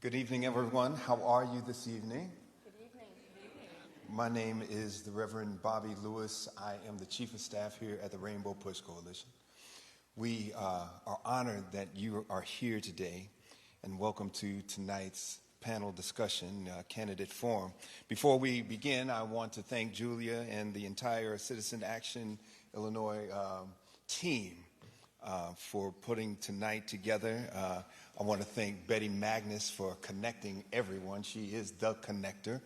Good evening, everyone. How are you this evening? Good evening. Good evening. My name is the Reverend Bobby Lewis. I am the Chief of Staff here at the Rainbow Push Coalition. We are honored that you are here today, and welcome to tonight's panel discussion, candidate forum. Before we begin, I want to thank Julia and the entire Citizen Action Illinois team for putting tonight together. I want to thank Betty Magnus for connecting everyone. She is the connector.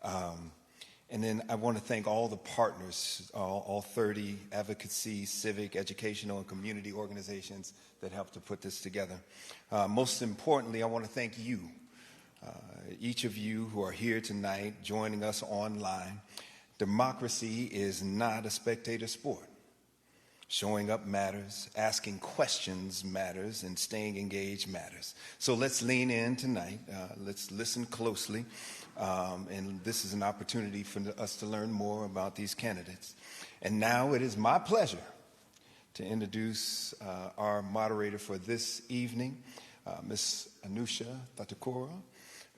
And then I want to thank all the partners, all 30 advocacy, civic, educational, and community organizations that helped to put this together. Most importantly, I want to thank you, each of you who are here tonight joining us online. Democracy is not a spectator sport. Showing up matters, asking questions matters, and staying engaged matters. So let's lean in tonight. Let's listen closely. And this is an opportunity for us to learn more about these candidates. And now it is my pleasure to introduce our moderator for this evening, Ms. Anusha Thatakura.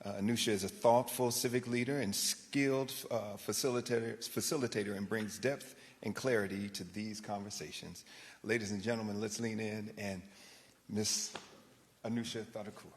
Anusha is a thoughtful civic leader and skilled facilitator and brings depth and clarity to these conversations. Ladies and gentlemen, let's lean in and Ms. Anusha Thatakura.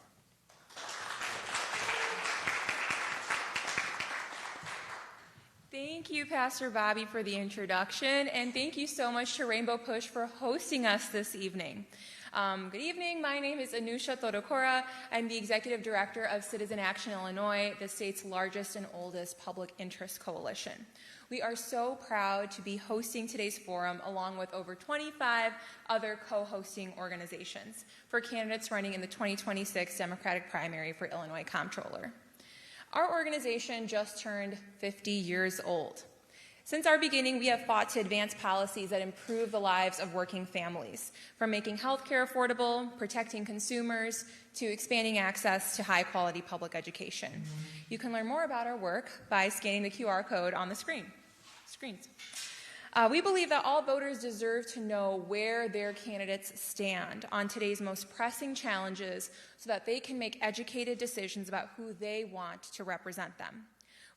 Thank you, Pastor Bobby, for the introduction, and thank you so much to Rainbow Push for hosting us this evening. Good evening. My name is Anusha Thatakura. I'm the Executive Director of Citizen Action Illinois, the state's largest and oldest public interest coalition. We are so proud to be hosting today's forum along with over 25 other co-hosting organizations for candidates running in the 2026 Democratic primary for Illinois Comptroller. Our organization just turned 50 years old. Since our beginning, we have fought to advance policies that improve the lives of working families, from making healthcare affordable, protecting consumers, to expanding access to high-quality public education. You can learn more about our work by scanning the QR code on the screens. We believe that all voters deserve to know where their candidates stand on today's most pressing challenges so that they can make educated decisions about who they want to represent them.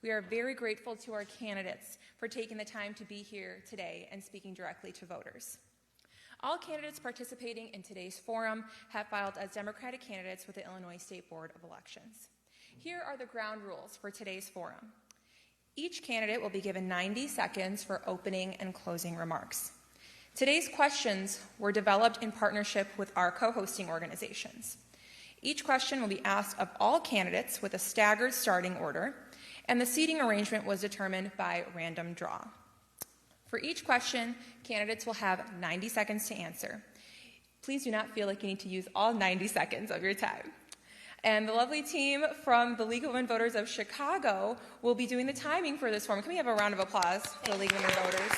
We are very grateful to our candidates for taking the time to be here today and speaking directly to voters. All candidates participating in today's forum have filed as Democratic candidates with the Illinois State Board of Elections. Here are the ground rules for today's forum. Each candidate will be given 90 seconds for opening and closing remarks. Today's questions were developed in partnership with our co-hosting organizations. Each question will be asked of all candidates with a staggered starting order, and the seating arrangement was determined by random draw. For each question, candidates will have 90 seconds to answer. Please do not feel like you need to use all 90 seconds of your time. And the lovely team from the League of Women Voters of Chicago will be doing the timing for this forum. Can we have a round of applause for the League of Women Voters?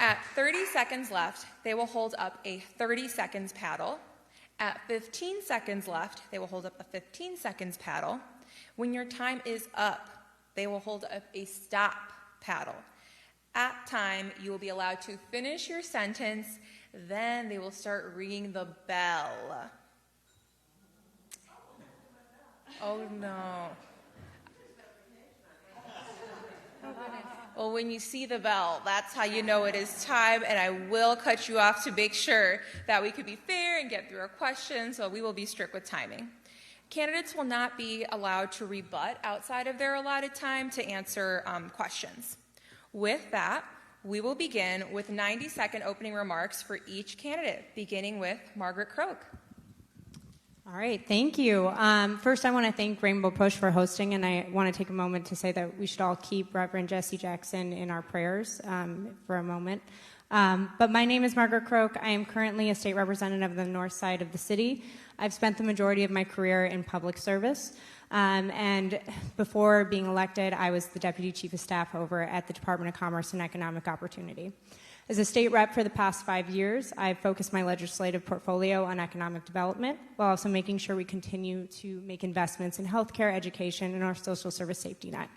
At 30 seconds left, they will hold up a 30 seconds paddle. At 15 seconds left, they will hold up a 15 seconds paddle. When your time is up, they will hold up a stop paddle. At time, you will be allowed to finish your sentence. Then they will start ringing the bell. Oh no. Well, when you see the bell, that's how you know it is time, and I will cut you off to make sure that we could be fair and get through our questions, so we will be strict with timing. Candidates will not be allowed to rebut outside of their allotted time to answer questions. With that, we will begin with 90-second opening remarks for each candidate, beginning with Margaret Croak. All right, thank you. First, I want to thank Rainbow Push for hosting, and I want to take a moment to say that we should all keep Reverend Jesse Jackson in our prayers for a moment. But my name is Margaret Croak. I am currently a state representative of the north side of the city. I've spent the majority of my career in public service. And before being elected, I was the Deputy Chief of Staff over at the Department of Commerce and Economic Opportunity. As a state rep for the past 5 years, I've focused my legislative portfolio on economic development while also making sure we continue to make investments in healthcare, education, and our social service safety net.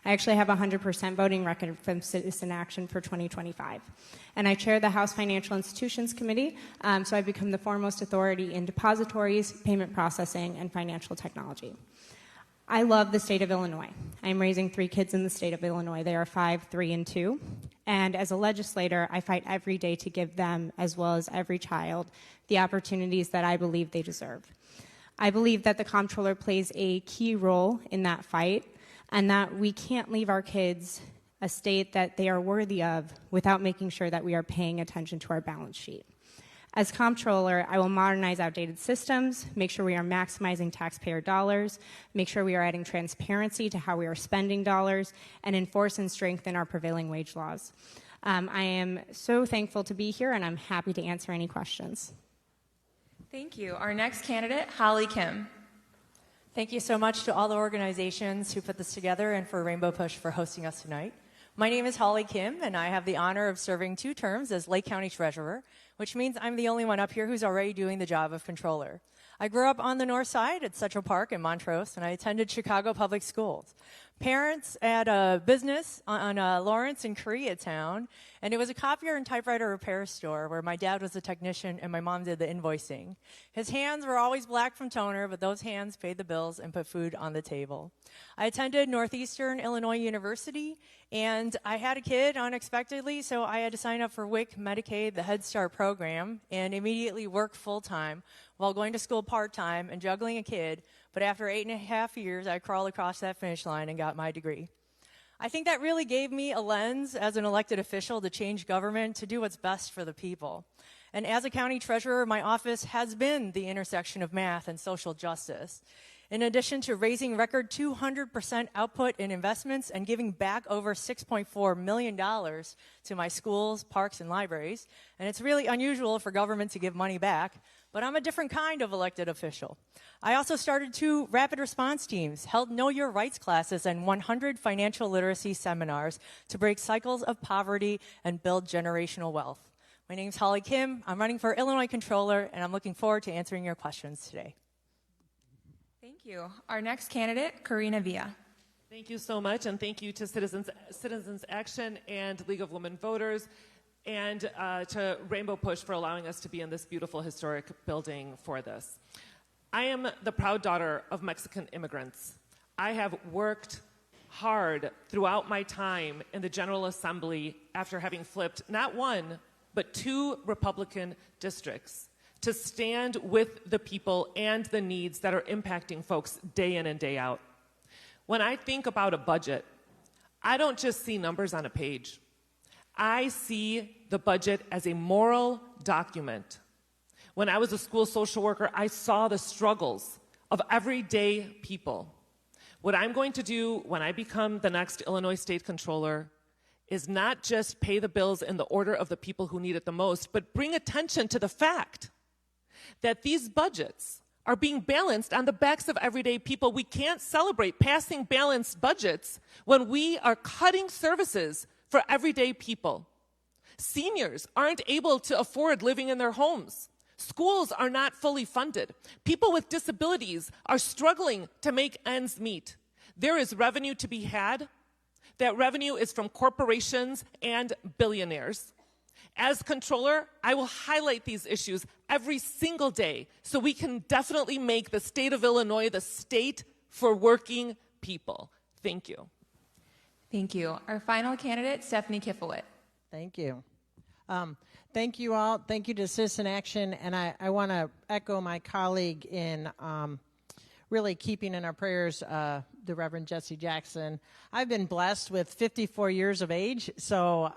I actually have a 100% voting record from Citizen Action for 2025. And I chair the House Financial Institutions Committee, so I've become the foremost authority in depositories, payment processing, and financial technology. I love the state of Illinois. I'm raising 3 kids in the state of Illinois. They are 5, 3, and 2. And as a legislator, I fight every day to give them, as well as every child, the opportunities that I believe they deserve. I believe that the Comptroller plays a key role in that fight, and that we can't leave our kids a state that they are worthy of without making sure that we are paying attention to our balance sheet. As Comptroller, I will modernize outdated systems, make sure we are maximizing taxpayer dollars, make sure we are adding transparency to how we are spending dollars, and enforce and strengthen our prevailing wage laws. I am so thankful to be here, and I'm happy to answer any questions. Thank you. Our next candidate, Holly Kim. Thank you so much to all the organizations who put this together and for Rainbow Push for hosting us tonight. My name is Holly Kim, and I have the honor of serving 2 terms as Lake County Treasurer, which means I'm the only one up here who's already doing the job of Comptroller. I grew up on the north side at Central Park in Montrose, and I attended Chicago Public Schools. Parents at a business on Lawrence in Koreatown, and it was a copier and typewriter repair store where my dad was a technician and my mom did the invoicing. His hands were always black from toner, but those hands paid the bills and put food on the table. I attended Northeastern Illinois University, and I had a kid unexpectedly, so I had to sign up for WIC Medicaid, the Head Start program, and immediately work full-time while going to school part-time and juggling a kid. But after 8.5 years, I crawled across that finish line and got my degree. I think that really gave me a lens as an elected official to change government, to do what's best for the people. And as a county treasurer, my office has been the intersection of math and social justice. In addition to raising record 200% output in investments and giving back over $6.4 million to my schools, parks, and libraries, and it's really unusual for government to give money back, but I'm a different kind of elected official. I also started 2 rapid response teams, held Know Your Rights classes, and 100 financial literacy seminars to break cycles of poverty and build generational wealth. My name's Holly Kim. I'm running for Illinois Comptroller, and I'm looking forward to answering your questions today. Thank you. Our next candidate, Karina Villa. Thank you so much, and thank you to Citizens Action and League of Women Voters, and to Rainbow Push for allowing us to be in this beautiful historic building for this. I am the proud daughter of Mexican immigrants. I have worked hard throughout my time in the General Assembly after having flipped not 1, but 2 Republican districts to stand with the people and the needs that are impacting folks day in and day out. When I think about a budget, I don't just see numbers on a page. I see the budget as a moral document. When I was a school social worker, I saw the struggles of everyday people. What I'm going to do when I become the next Illinois State Comptroller is not just pay the bills in the order of the people who need it the most, but bring attention to the fact that these budgets are being balanced on the backs of everyday people. We can't celebrate passing balanced budgets when we are cutting services for everyday people. Seniors aren't able to afford living in their homes. Schools are not fully funded. People with disabilities are struggling to make ends meet. There is revenue to be had. That revenue is from corporations and billionaires. As Comptroller, I will highlight these issues every single day so we can definitely make the state of Illinois the state for working people. Thank you. Thank you. Our final candidate, Stephanie Kifowit. Thank you. Thank you all. Thank you to Citizen Action. And I want to echo my colleague in really keeping in our prayers the Reverend Jesse Jackson. I've been blessed with 54 years of age, so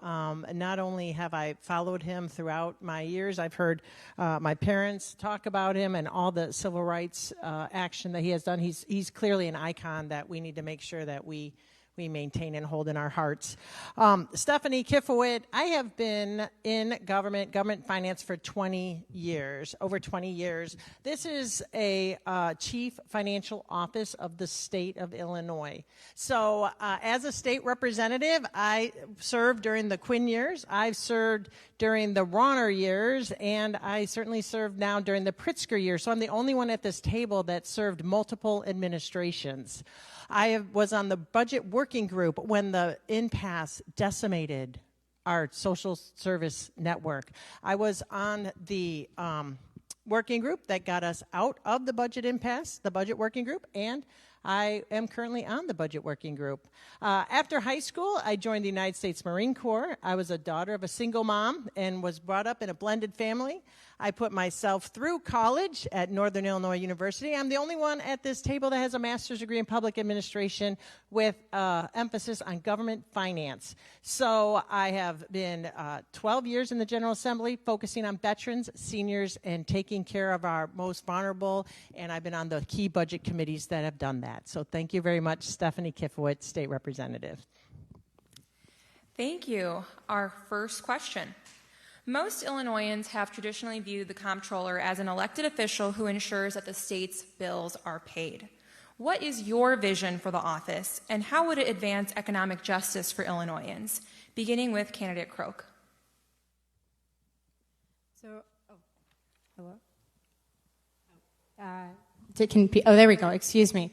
not only have I followed him throughout my years, I've heard my parents talk about him and all the civil rights action that he has done. He's clearly an icon that we need to make sure that we maintain and hold in our hearts. Stephanie Kifowit, I have been in government finance for 20 years, over 20 years. This is a chief financial office of the state of Illinois. So as a state representative, I served during the Quinn years, I've served during the Rauner years, and I certainly served now during the Pritzker years. So I'm the only one at this table that served multiple administrations. was on the budget working group when the impasse decimated our social service network. I was on the working group that got us out of the budget impasse, the budget working group, and I am currently on the budget working group. After high school, I joined the United States Marine Corps. I was a daughter of a single mom and was brought up in a blended family. I put myself through college at Northern Illinois University. I'm the only one at this table that has a master's degree in public administration with emphasis on government finance. So I have been 12 years in the General Assembly focusing on veterans, seniors, and taking care of our most vulnerable, and I've been on the key budget committees that have done that. So thank you very much, Stephanie Kifowitz, State Representative. Thank you. Our first question. Most Illinoisans have traditionally viewed the Comptroller as an elected official who ensures that the state's bills are paid. What is your vision for the office, and how would it advance economic justice for Illinoisans? Beginning with candidate Croak. Hello? There we go. Excuse me.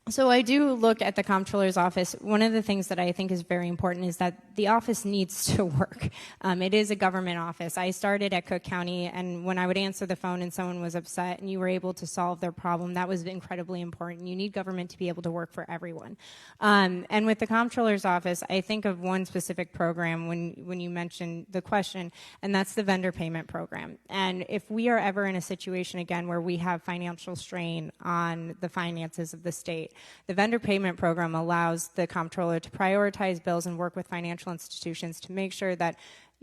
So I do look at the Comptroller's office. One of the things that I think is very important is that the office needs to work. It is a government office. I started at Cook County, and when I would answer the phone and someone was upset and you were able to solve their problem, that was incredibly important. You need government to be able to work for everyone. And with the Comptroller's office, I think of one specific program when you mentioned the question, and that's the vendor payment program. And if we are ever in a situation again where we have financial strain on the finances of the state, the vendor payment program allows the Comptroller to prioritize bills and work with financial institutions to make sure that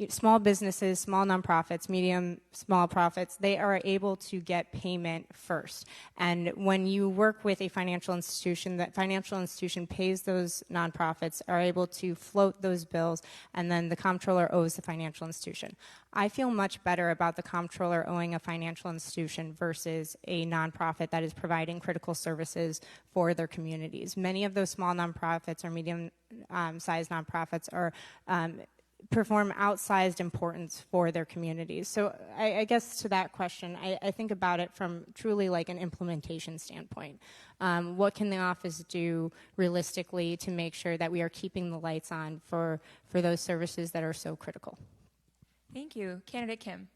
small businesses, small nonprofits, medium, small profits, they are able to get payment first. And when you work with a financial institution, that financial institution pays those nonprofits, are able to float those bills, and then the Comptroller owes the financial institution. I feel much better about the Comptroller owing a financial institution versus a nonprofit that is providing critical services for their communities. Many of those small nonprofits or medium-sized nonprofits are perform outsized importance for their communities. So I guess to that question, I think about it from truly like an implementation standpoint. What can the office do realistically to make sure that we are keeping the lights on for those services that are so critical? Thank you. Candidate Kim.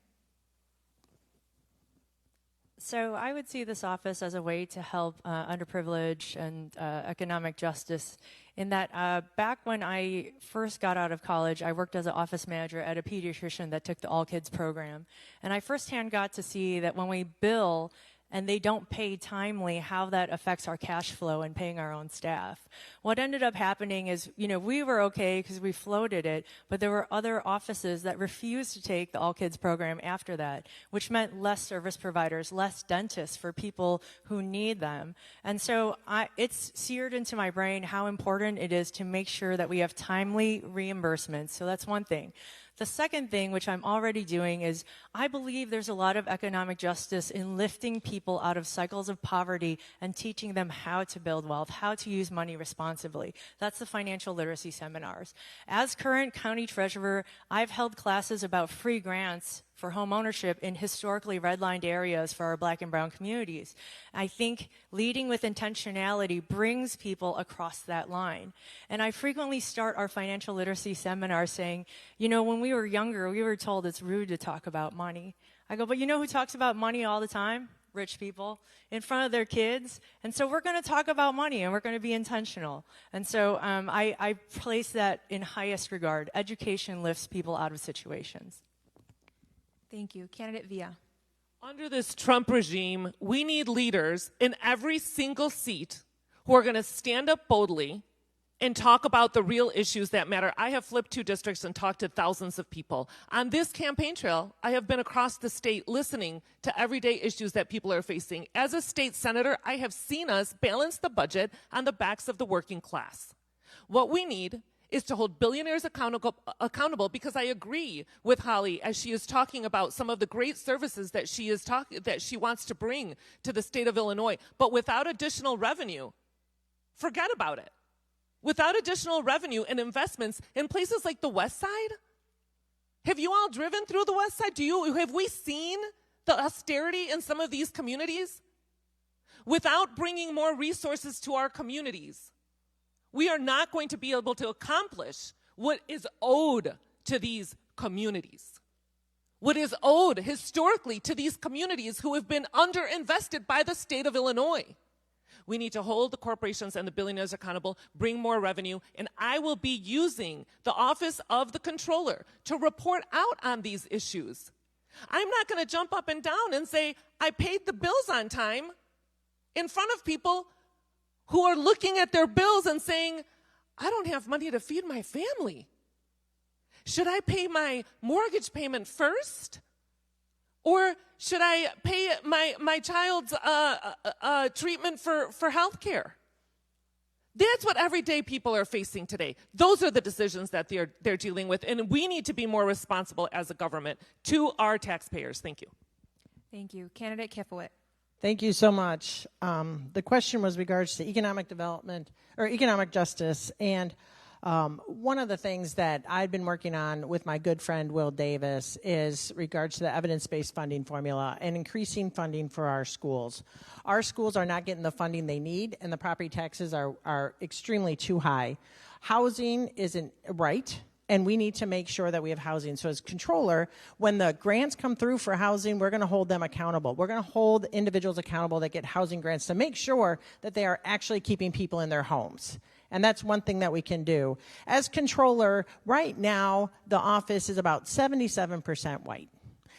So I would see this office as a way to help underprivileged and economic justice in that back when I first got out of college, I worked as an office manager at a pediatrician that took the All Kids program. And I firsthand got to see that when we bill and they don't pay timely, how that affects our cash flow and paying our own staff. What ended up happening is, we were okay because we floated it, but there were other offices that refused to take the All Kids program after that, which meant less service providers, less dentists for people who need them. And so it's seared into my brain how important it is to make sure that we have timely reimbursements. So that's one thing. The second thing, which I'm already doing, is I believe there's a lot of economic justice in lifting people out of cycles of poverty and teaching them how to build wealth, how to use money responsibly. That's the financial literacy seminars. As current county treasurer, I've held classes about free grants for home ownership in historically redlined areas for our Black and brown communities. I think leading with intentionality brings people across that line. And I frequently start our financial literacy seminars saying, when we were younger, we were told it's rude to talk about money. I go, but you know who talks about money all the time? Rich people in front of their kids. And so we're going to talk about money and we're going to be intentional. And so I place that in highest regard. Education lifts people out of situations. Thank you. Candidate Villa. Under this Trump regime, we need leaders in every single seat who are going to stand up boldly and talk about the real issues that matter. I have flipped 2 districts and talked to thousands of people. On this campaign trail, I have been across the state listening to everyday issues that people are facing. As a state senator, I have seen us balance the budget on the backs of the working class. What we need is to hold billionaires accountable, because I agree with Holly as she is talking about some of the great services that she wants to bring to the state of Illinois. But without additional revenue, forget about it. Without additional revenue and investments in places like the West Side, have you all driven through the West Side? Have we seen the austerity in some of these communities? without bringing more resources to our communities, we are not going to be able to accomplish what is owed to these communities. What is owed historically to these communities who have been underinvested by the state of Illinois. We need to hold the corporations and the billionaires accountable, bring more revenue, and I will be using the Office of the Comptroller to report out on these issues. I'm not going to jump up and down and say, I paid the bills on time in front of people who are looking at their bills and saying, I don't have money to feed my family. Should I pay my mortgage payment first? Or should I pay my child's treatment for health care? That's what everyday people are facing today. Those are the decisions that they're dealing with, and we need to be more responsible as a government to our taxpayers. Thank you. Thank you. Candidate Kifowit. Thank you so much. The question was regards to economic development or economic justice, and one of the things that I've been working on with my good friend Will Davis is regards to the evidence-based funding formula and increasing funding for our schools. Our schools are not getting the funding they need, and the property taxes are extremely too high. Housing isn't right, and we need to make sure that we have housing. So as controller, when the grants come through for housing, we're going to hold them accountable. We're going to hold individuals accountable that get housing grants to make sure that they are actually keeping people in their homes. And that's one thing that we can do. As controller, right now, the office is about 77% white.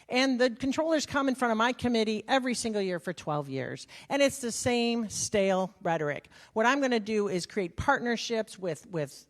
And the controllers come in front of my committee every single year for 12 years. And it's the same stale rhetoric. What I'm going to do is create partnerships with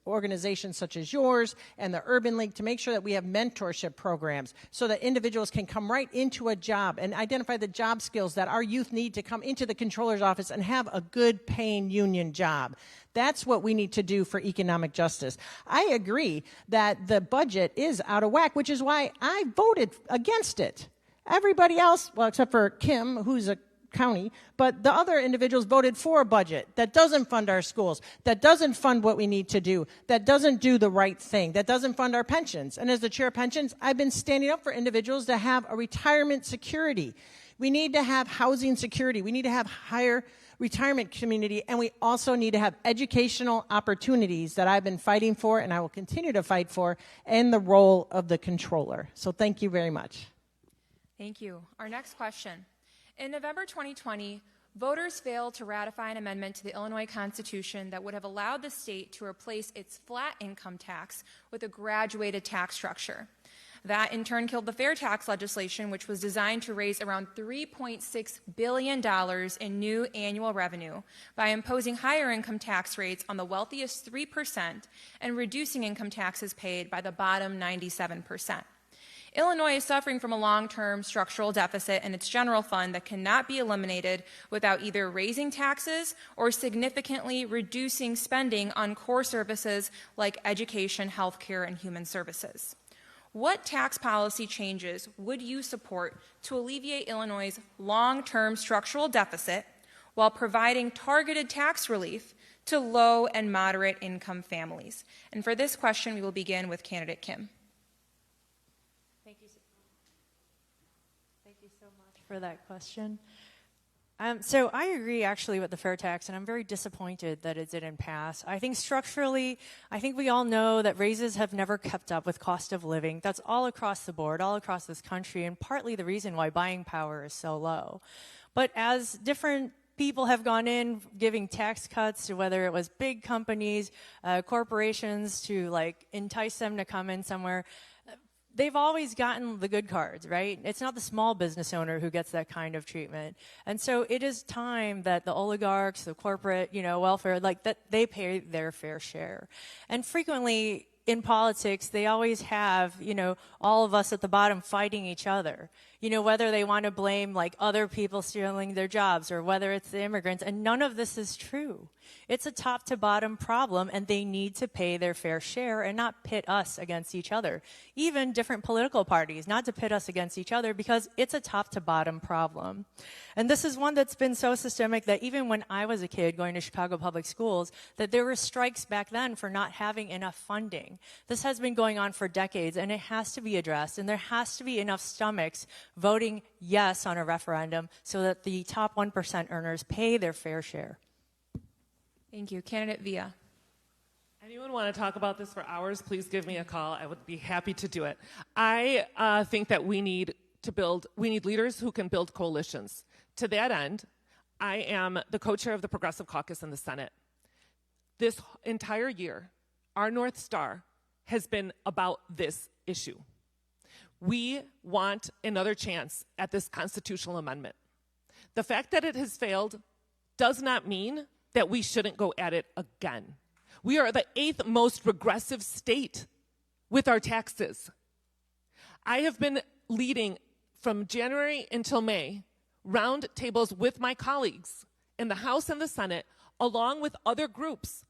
organizations such as yours and the Urban League to make sure that we have mentorship programs so that individuals can come right into a job and identify the job skills that our youth need to come into the controller's office and have a good paying union job. That's what we need to do for economic justice. I agree that the budget is out of whack, which is why I voted against it. Everybody else, well, except for Kim, who's a county, but the other individuals voted for a budget that doesn't fund our schools, that doesn't fund what we need to do, that doesn't do the right thing, that doesn't fund our pensions. And as the chair of pensions, I've been standing up for individuals to have a retirement security. We need to have housing security. We need to have higher retirement community, and we also need to have educational opportunities that I've been fighting for and I will continue to fight for, and the role of the controller. So thank you very much. Thank you. Our next question. In November 2020, voters failed to ratify an amendment to the Illinois Constitution that would have allowed the state to replace its flat income tax with a graduated tax structure. That, in turn, killed the fair tax legislation, which was designed to raise around $3.6 billion in new annual revenue by imposing higher income tax rates on the wealthiest 3% and reducing income taxes paid by the bottom 97%. Illinois is suffering from a long-term structural deficit in its general fund that cannot be eliminated without either raising taxes or significantly reducing spending on core services like education, healthcare, and human services. What tax policy changes would you support to alleviate Illinois' long-term structural deficit while providing targeted tax relief to low and moderate income families? And for this question, we will begin with candidate Kim. Thank you so much for that question. So I agree actually with the fair tax, and I'm very disappointed that it didn't pass. I think structurally, I think we all know that raises have never kept up with cost of living. That's all across the board, all across this country, and partly the reason why buying power is so low. But as different people have gone in giving tax cuts to whether it was big companies, corporations to like entice them to come in somewhere, they've always gotten the good cards, right? It's not the small business owner who gets that kind of treatment. And so it is time that the oligarchs, the corporate, welfare, like that they pay their fair share. And frequently in politics, they always have, all of us at the bottom fighting each other. Whether they want to blame like other people stealing their jobs or whether it's the immigrants, and none of this is true. It's a top to bottom problem, and they need to pay their fair share and not pit us against each other. Even different political parties, not to pit us against each other, because it's a top to bottom problem. And this is one that's been so systemic that even when I was a kid going to Chicago public schools, that there were strikes back then for not having enough funding. This has been going on for decades, and it has to be addressed, and there has to be enough stomachs voting yes on a referendum so that the top 1% earners pay their fair share. Thank you. Candidate Villa. Anyone want to talk about this for hours? Please give me a call. I would be happy to do it. I think that we need leaders who can build coalitions. To that end, I am the co-chair of the Progressive Caucus in the Senate. This entire year, our North Star has been about this issue. We want another chance at this constitutional amendment. The fact that it has failed does not mean that we shouldn't go at it again. We are the 8th most regressive state with our taxes. I have been leading from January until May round tables with my colleagues in the House and the Senate, along with other groups,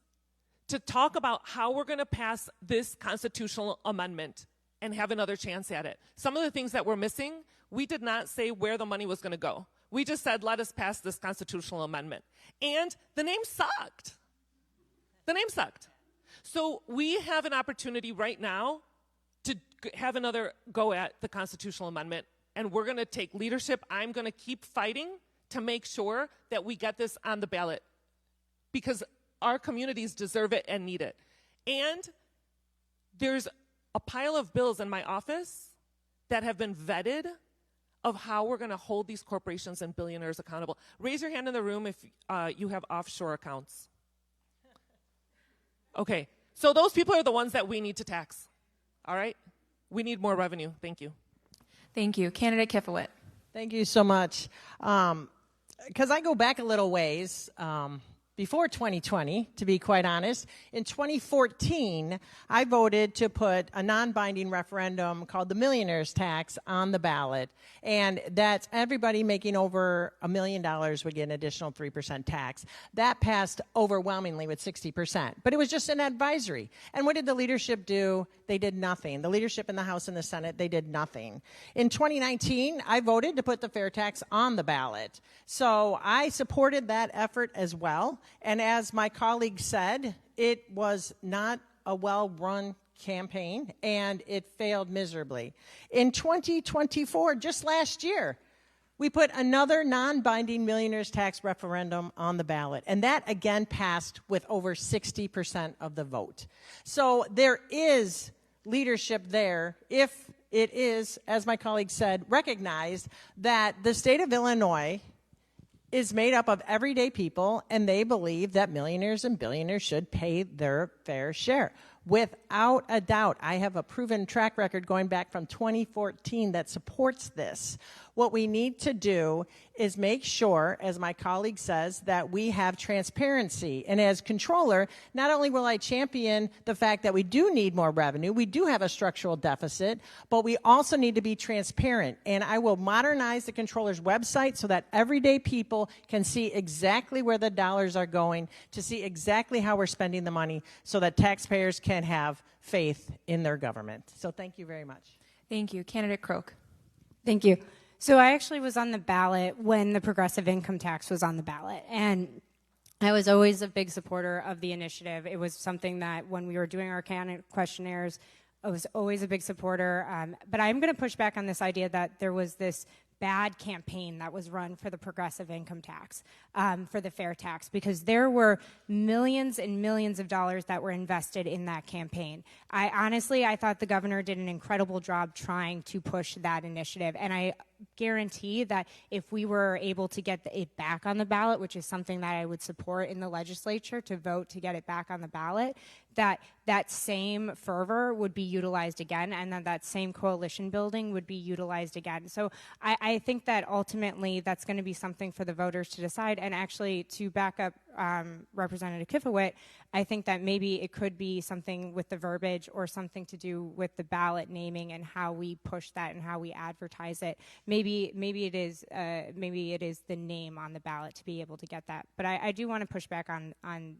to talk about how we're going to pass this constitutional amendment and have another chance at it. Some of the things that we're missing, we did not say where the money was going to go. We just said, let us pass this constitutional amendment. And the name sucked. The name sucked. So we have an opportunity right now to have another go at the constitutional amendment, and we're going to take leadership. I'm going to keep fighting to make sure that we get this on the ballot because our communities deserve it and need it. And there's a pile of bills in my office that have been vetted of how we're going to hold these corporations and billionaires accountable. Raise your hand in the room if you have offshore accounts. Okay, so those people are the ones that we need to tax, all right? We need more revenue. Thank you. Thank you. Candidate Kifowit. Thank you so much. Because I go back a little ways, before 2020, to be quite honest. In 2014, I voted to put a non-binding referendum called the millionaire's tax on the ballot. And that's everybody making over $1 million would get an additional 3% tax. That passed overwhelmingly with 60%. But it was just an advisory. And what did the leadership do? They did nothing. The leadership in the House and the Senate, they did nothing. In 2019, I voted to put the fair tax on the ballot. So I supported that effort as well. And as my colleague said, it was not a well-run campaign, and it failed miserably. In 2024, just last year, we put another non-binding millionaire's tax referendum on the ballot, and that again passed with over 60% of the vote. So there is leadership there if it is, as my colleague said, recognized that the state of Illinois is made up of everyday people, and they believe that millionaires and billionaires should pay their fair share. Without a doubt, I have a proven track record going back from 2014 that supports this. What we need to do is make sure, as my colleague says, that we have transparency. And as controller, not only will I champion the fact that we do need more revenue, we do have a structural deficit, but we also need to be transparent. And I will modernize the controller's website so that everyday people can see exactly where the dollars are going, to see exactly how we're spending the money, so that taxpayers can have faith in their government. So thank you very much. Thank you. Candidate Croak. Thank you. So I actually was on the ballot when the progressive income tax was on the ballot. And I was always a big supporter of the initiative. It was something that when we were doing our candidate questionnaires, I was always a big supporter. But I'm going to push back on this idea that there was this bad campaign that was run for the progressive income tax, for the fair tax, because there were millions and millions of dollars that were invested in that campaign. I thought the governor did an incredible job trying to push that initiative, and I guarantee that if we were able to get it back on the ballot, which is something that I would support in the legislature to vote to get it back on the ballot, that same fervor would be utilized again, and that same coalition building would be utilized again. So I think that ultimately that's going to be something for the voters to decide. And actually, to back up Representative Kifowit, I think that maybe it could be something with the verbiage or something to do with the ballot naming and how we push that and how we advertise it. Maybe it is the name on the ballot to be able to get that. But I do want to push back on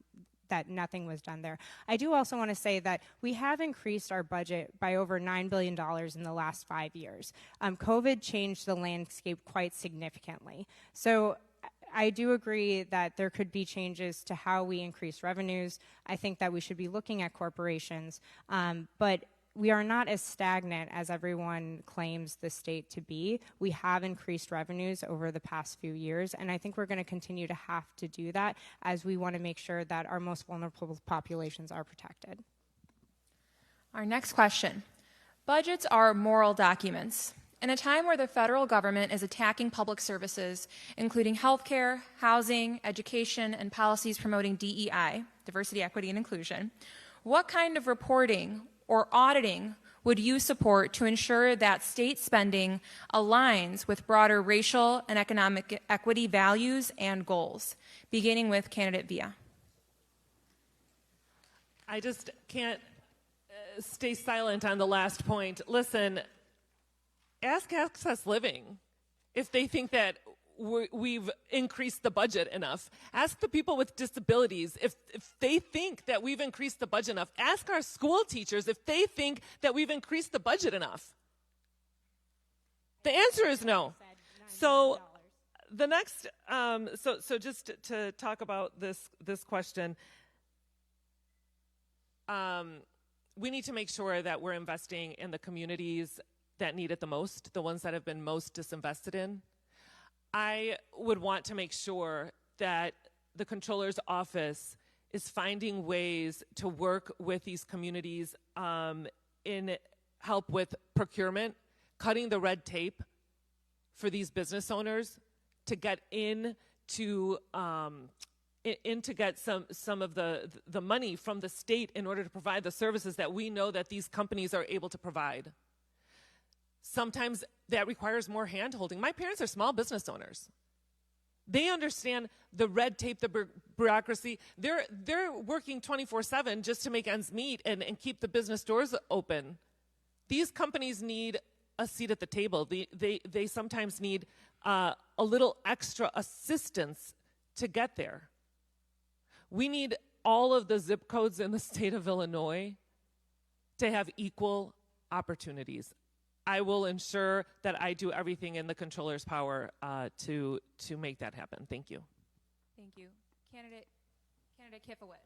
that nothing was done there. I do also want to say that we have increased our budget by over $9 billion in the last 5 years. COVID changed the landscape quite significantly. So I do agree that there could be changes to how we increase revenues. I think that we should be looking at corporations. But we are not as stagnant as everyone claims the state to be. We have increased revenues over the past few years, and I think we're going to continue to have to do that as we want to make sure that our most vulnerable populations are protected. Our next question. Budgets are moral documents. In a time where the federal government is attacking public services, including healthcare, housing, education, and policies promoting DEI, diversity, equity, and inclusion, what kind of reporting or auditing would you support to ensure that state spending aligns with broader racial and economic equity values and goals? Beginning with candidate Villa. I just can't stay silent on the last point. Listen, ask Access Living if they think that we've increased the budget enough. Ask the people with disabilities if they think that we've increased the budget enough. Ask our school teachers if they think that we've increased the budget enough. The answer is no. So the next, so just to talk about this question, we need to make sure that we're investing in the communities that need it the most, the ones that have been most disinvested in. I would want to make sure that the Comptroller's office is finding ways to work with these communities in help with procurement, cutting the red tape for these business owners to get in to get some of the money from the state in order to provide the services that we know that these companies are able to provide. Sometimes that requires more hand-holding. My parents are small business owners. They understand the red tape, the bureaucracy. They're working 24/7 just to make ends meet and keep the business doors open. These companies need a seat at the table. They sometimes need a little extra assistance to get there. We need all of the zip codes in the state of Illinois to have equal opportunities. I will ensure that I do everything in the Comptroller's power to make that happen. Thank you. Thank you. Candidate Kifowit.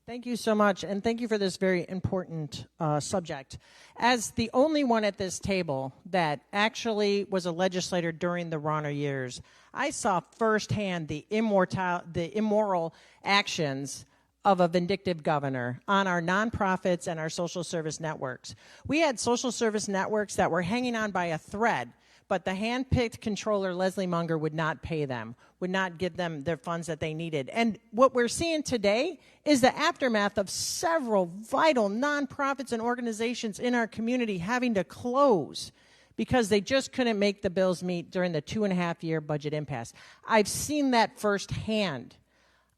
Thank you so much, and thank you for this very important subject. As the only one at this table that actually was a legislator during the Rauner years, I saw firsthand the immoral actions of a vindictive governor on our nonprofits and our social service networks. We had social service networks that were hanging on by a thread, but the hand-picked controller, Leslie Munger, would not pay them, would not give them their funds that they needed. And what we're seeing today is the aftermath of several vital nonprofits and organizations in our community having to close because they just couldn't make the bills meet during the 2.5-year budget impasse. I've seen that firsthand.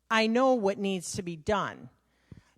I know what needs to be done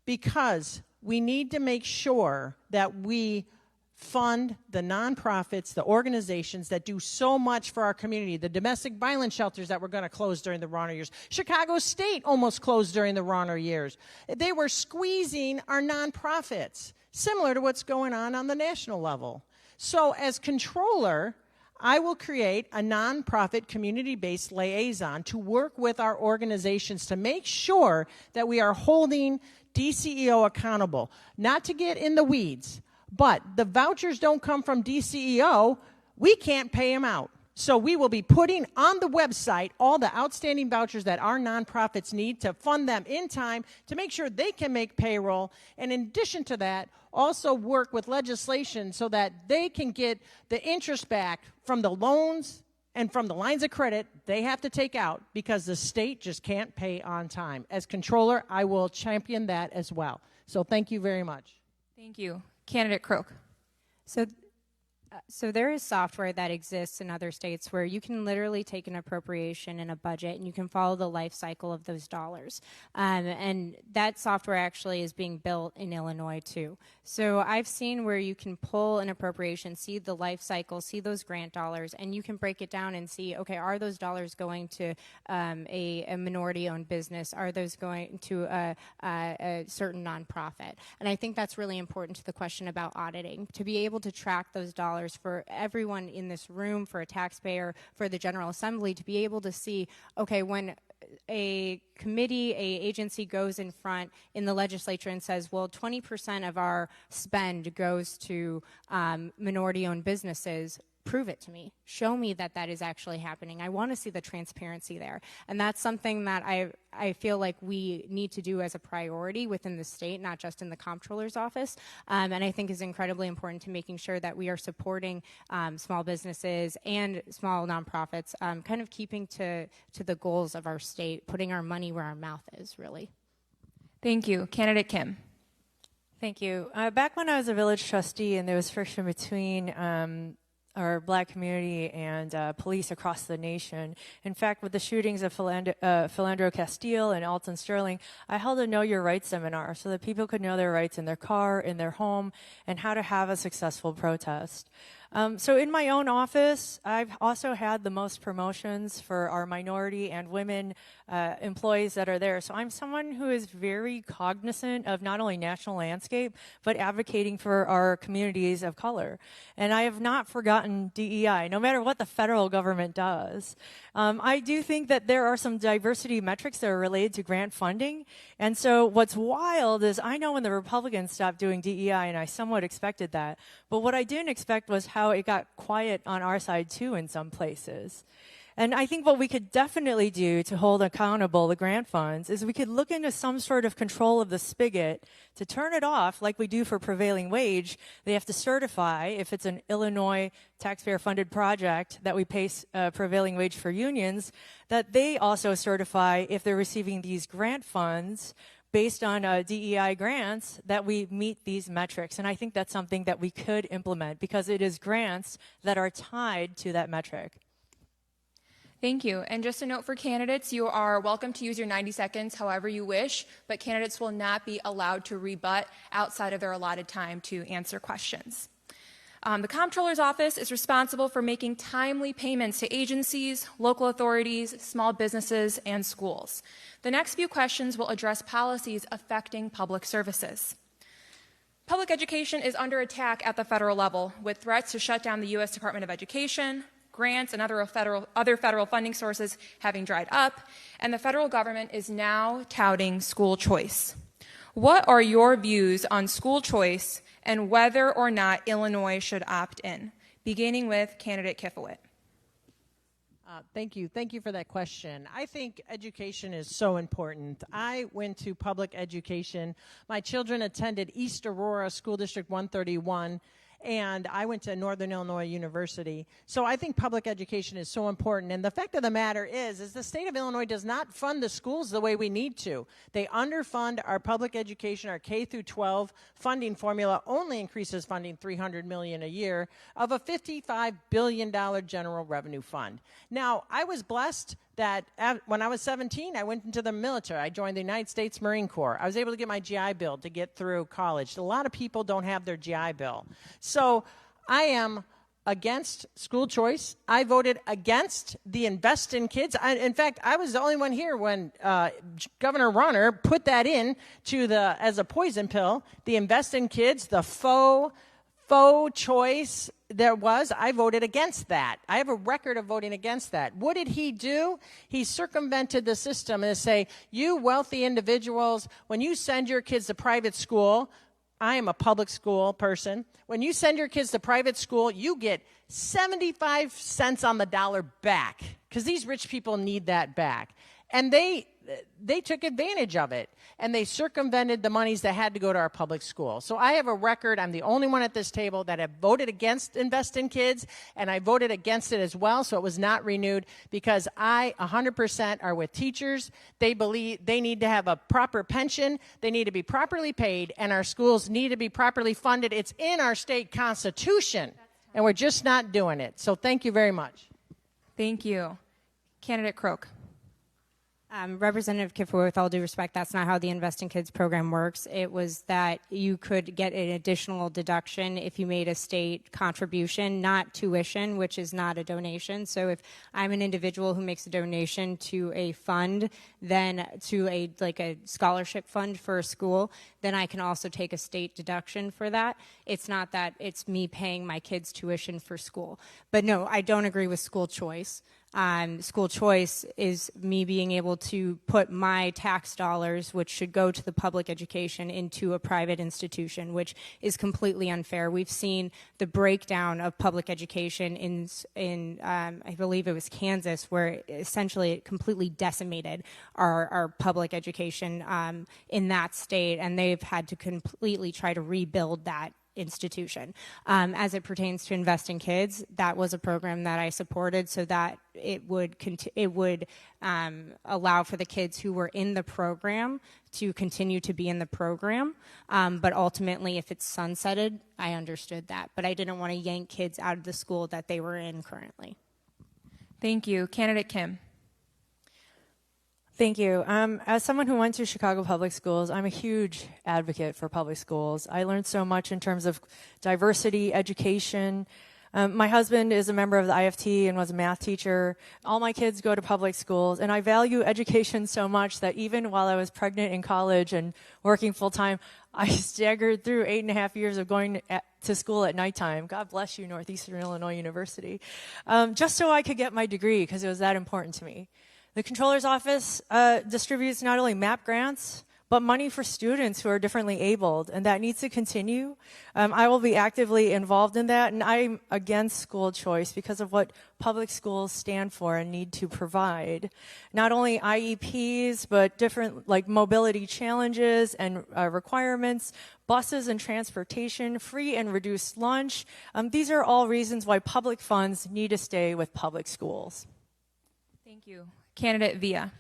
because we need to make sure that we fund the nonprofits, the organizations that do so much for our community, the domestic violence shelters that were going to close during the Rauner years. Chicago State almost closed during the Rauner years. They were squeezing our nonprofits, similar to what's going on the national level. So as Comptroller, I will create a nonprofit community-based liaison to work with our organizations to make sure that we are holding DCEO accountable, not to get in the weeds, but the vouchers don't come from DCEO, we can't pay them out. So we will be putting on the website all the outstanding vouchers that our nonprofits need to fund them in time to make sure they can make payroll. And in addition to that, also work with legislation so that they can get the interest back from the loans and from the lines of credit they have to take out because the state just can't pay on time. As Comptroller, I will champion that as well. So thank you very much. Thank you. Candidate Crook. So there is software that exists in other states where you can literally take an appropriation in a budget and you can follow the life cycle of those dollars. And that software actually is being built in Illinois too. So I've seen where you can pull an appropriation, see the life cycle, see those grant dollars, and you can break it down and see, okay, are those dollars going to a minority-owned business? Are those going to a certain nonprofit? And I think that's really important to the question about auditing, to be able to track those dollars for everyone in this room, for a taxpayer, for the General Assembly, to be able to see, okay, when a committee, a agency goes in front in the legislature and says, well, 20% of our spend goes to minority-owned businesses, prove it to me. Show me that that is actually happening. I want to see the transparency there. And that's something that I feel like we need to do as a priority within the state, not just in the Comptroller's office. And I think is incredibly important to making sure that we are supporting small businesses and small nonprofits, kind of keeping to the goals of our state, putting our money where our mouth is, really. Thank you. Candidate Kim. Thank you. Back when I was a village trustee and there was friction between our black community and police across the nation. In fact, with the shootings of Philandro Castile and Alton Sterling, I held a Know Your Rights seminar so that people could know their rights in their car, in their home, and how to have a successful protest. So in my own office, I've also had the most promotions for our minority and women employees that are there. So I'm someone who is very cognizant of not only national landscape, but advocating for our communities of color. And I have not forgotten DEI, no matter what the federal government does. I do think that there are some diversity metrics that are related to grant funding. And so what's wild is I know when the Republicans stopped doing DEI, and I somewhat expected that, but what I didn't expect was how it got quiet on our side too in some places. And I think what we could definitely do to hold accountable the grant funds is we could look into some sort of control of the spigot to turn it off like we do for prevailing wage. They have to certify, if it's an Illinois taxpayer-funded project that we pay prevailing wage for unions, that they also certify if they're receiving these grant funds based on DEI grants, that we meet these metrics. And I think that's something that we could implement because it is grants that are tied to that metric. Thank you. And just a note for candidates, you are welcome to use your 90 seconds however you wish, but candidates will not be allowed to rebut outside of their allotted time to answer questions. The Comptroller's office is responsible for making timely payments to agencies, local authorities, small businesses, and schools. The next few questions will address policies affecting public services. Public education is under attack at the federal level, with threats to shut down the U.S. Department of Education, grants and other federal funding sources having dried up, and the federal government is now touting school choice. What are your views on school choice and whether or not Illinois should opt in? Beginning with candidate Kifowit. Thank you. Thank you for that question. I think education is so important. I went to public education. My children attended East Aurora School District 131, and I went to Northern Illinois University. So I think public education is so important. And the fact of the matter is the state of Illinois does not fund the schools the way we need to. They underfund our public education. Our K through 12 funding formula only increases funding $300 million a year of a $55 billion general revenue fund. Now, I was blessed that when I was 17, I went into the military. I joined the United States Marine Corps. I was able to get my GI Bill to get through college. A lot of people don't have their GI Bill. So I am against school choice. I voted against the Invest in Kids. In fact, I was the only one here when Governor Runner put that in as a poison pill, the Invest in Kids, the faux choice there was. I voted against that. I have a record of voting against that. What did he do? He circumvented the system and say, you wealthy individuals, when you send your kids to private school, I am a public school person. When you send your kids to private school, you get 75 cents on the dollar back because these rich people need that back. And they took advantage of it, and they circumvented the monies that had to go to our public school. So I have a record. I'm the only one at this table that have voted against Invest in Kids, and I voted against it as well, so it was not renewed because I 100% are with teachers. They believe they need to have a proper pension. They need to be properly paid, and our schools need to be properly funded. It's in our state constitution, and we're just not doing it. So thank you very much. Thank you. Candidate Croak. Representative Kiffer, with all due respect, that's not how the Invest in Kids program works. It was that you could get an additional deduction if you made a state contribution, not tuition, which is not a donation. So if I'm an individual who makes a donation to a fund, then to a scholarship fund for a school, then I can also take a state deduction for that. It's not that it's me paying my kids' tuition for school. But no, I don't agree with school choice. School choice is me being able to put my tax dollars, which should go to the public education, into a private institution, which is completely unfair. We've seen the breakdown of public education in I believe it was Kansas, where essentially it completely decimated our public education in that state, and they've had to completely try to rebuild that institution. As it pertains to Invest in Kids, that was a program that I supported so that it would allow for the kids who were in the program to continue to be in the program. But ultimately, if it's sunsetted, I understood that. But I didn't want to yank kids out of the school that they were in currently. Thank you. Candidate Kim. Thank you. As someone who went to Chicago Public Schools, I'm a huge advocate for public schools. I learned so much in terms of diversity, education. My husband is a member of the IFT and was a math teacher. All my kids go to public schools, and I value education so much that even while I was pregnant in college and working full-time, I staggered through 8.5 years of going to school at nighttime. God bless you, Northeastern Illinois University, just so I could get my degree because it was that important to me. The Comptroller's Office distributes not only MAP grants, but money for students who are differently abled, and that needs to continue. I will be actively involved in that, and I'm against school choice because of what public schools stand for and need to provide. Not only IEPs, but different like mobility challenges and requirements, buses and transportation, free and reduced lunch. These are all reasons why public funds need to stay with public schools. Thank you. Candidate Villa.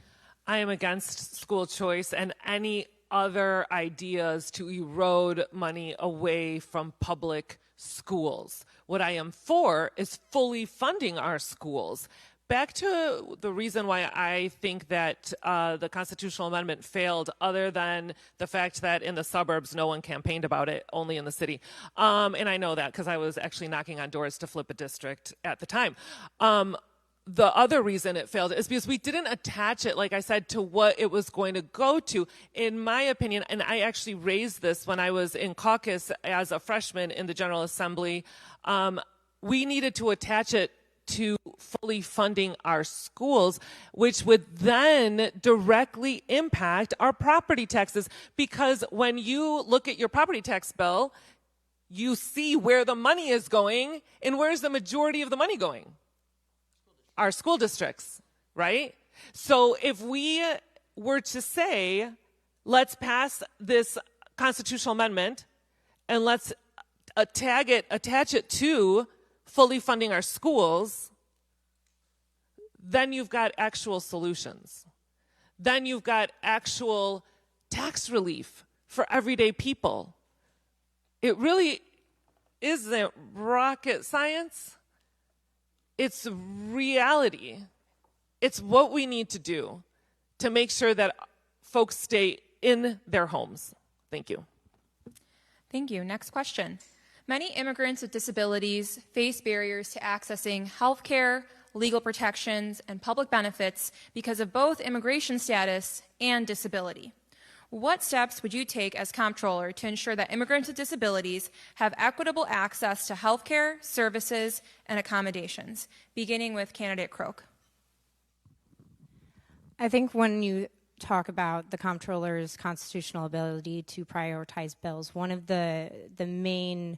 I am against school choice and any other ideas to erode money away from public schools. What I am for is fully funding our schools. Back to the reason why I think that the constitutional amendment failed, other than the fact that in the suburbs no one campaigned about it, only in the city. And I know that because I was actually knocking on doors to flip a district at the time. The other reason it failed is because we didn't attach it, like I said, to what it was going to go to. In my opinion, and I actually raised this when I was in caucus as a freshman in the General Assembly, we needed to attach it to fully funding our schools, which would then directly impact our property taxes. Because when you look at your property tax bill, you see where the money is going, and where's the majority of the money going? Our school districts, right? So if we were to say, let's pass this constitutional amendment and let's attach it to fully funding our schools, then you've got actual solutions. Then you've got actual tax relief for everyday people. It really isn't rocket science. It's reality. It's what we need to do to make sure that folks stay in their homes. Thank you. Thank you. Next question. Many immigrants with disabilities face barriers to accessing health care, legal protections, and public benefits because of both immigration status and disability. What steps would you take as Comptroller to ensure that immigrants with disabilities have equitable access to health care, services, and accommodations? Beginning with candidate Croak. I think when you talk about the Comptroller's constitutional ability to prioritize bills, one of the main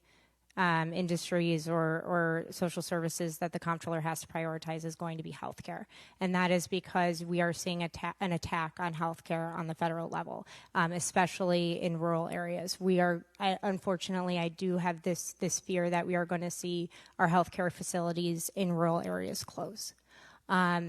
industries or social services that the Comptroller has to prioritize is going to be healthcare. And that is because we are seeing an attack on healthcare on the federal level, especially in rural areas. Unfortunately, I do have this fear that we are going to see our healthcare facilities in rural areas close.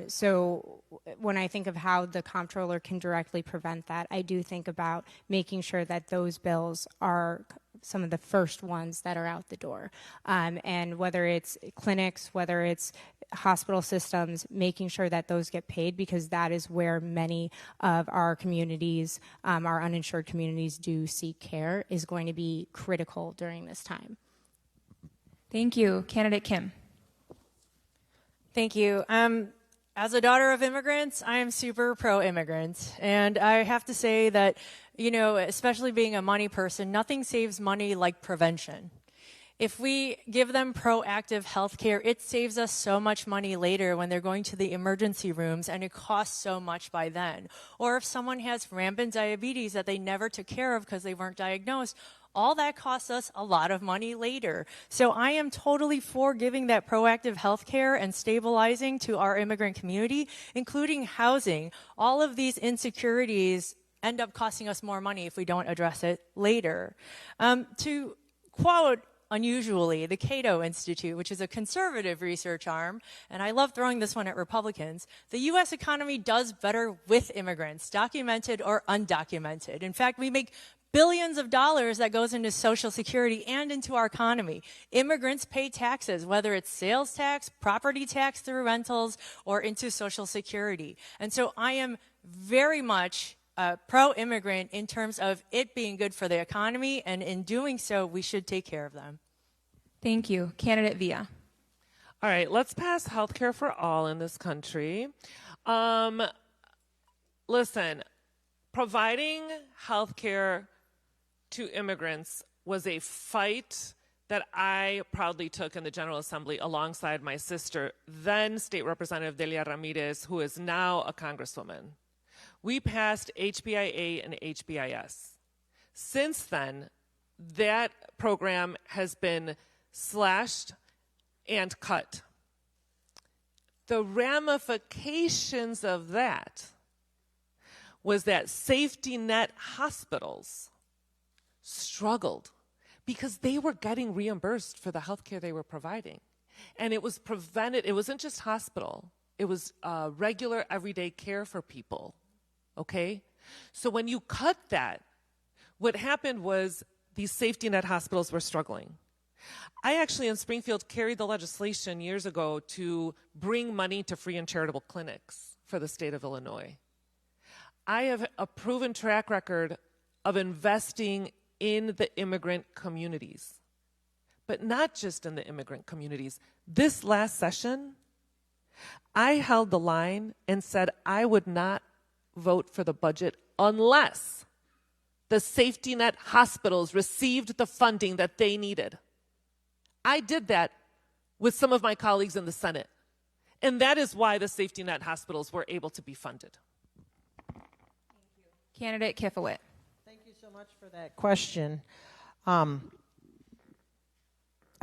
So when I think of how the Comptroller can directly prevent that, I do think about making sure that those bills are some of the first ones that are out the door. And whether it's clinics, whether it's hospital systems, making sure that those get paid, because that is where many of our communities, our uninsured communities, do seek care, is going to be critical during this time. Thank you. Candidate Kim. Thank you. As a daughter of immigrants, I am super pro-immigrant. And I have to say that, especially being a money person, nothing saves money like prevention. If we give them proactive health care, it saves us so much money later when they're going to the emergency rooms, and it costs so much by then. Or if someone has rampant diabetes that they never took care of because they weren't diagnosed, all that costs us a lot of money later. So I am totally for giving that proactive health care and stabilizing to our immigrant community, including housing. All of these insecurities end up costing us more money if we don't address it later. To quote, unusually, the Cato Institute, which is a conservative research arm, and I love throwing this one at Republicans, the U.S. economy does better with immigrants, documented or undocumented. In fact, we make billions of dollars that goes into Social Security and into our economy. Immigrants pay taxes, whether it's sales tax, property tax through rentals, or into Social Security. And so I am very much pro-immigrant in terms of it being good for the economy, and in doing so, we should take care of them. Thank you. Candidate Villa. All right, let's pass health care for all in this country. Listen, providing health care to immigrants was a fight that I proudly took in the General Assembly alongside my sister, then State Representative Delia Ramirez, who is now a congresswoman. We passed HBIA and HBIS. Since then, that program has been slashed and cut. The ramifications of that was that safety net hospitals struggled because they were getting reimbursed for the health care they were providing. And it was prevented, it wasn't just hospital, it was regular everyday care for people, okay? So when you cut that, what happened was these safety net hospitals were struggling. I actually in Springfield carried the legislation years ago to bring money to free and charitable clinics for the state of Illinois. I have a proven track record of investing in the immigrant communities, but not just in the immigrant communities. This last session, I held the line and said I would not vote for the budget unless the safety net hospitals received the funding that they needed. I did that with some of my colleagues in the Senate, and that is why the safety net hospitals were able to be funded. Candidate Kifowit. Thank you so much for that question. I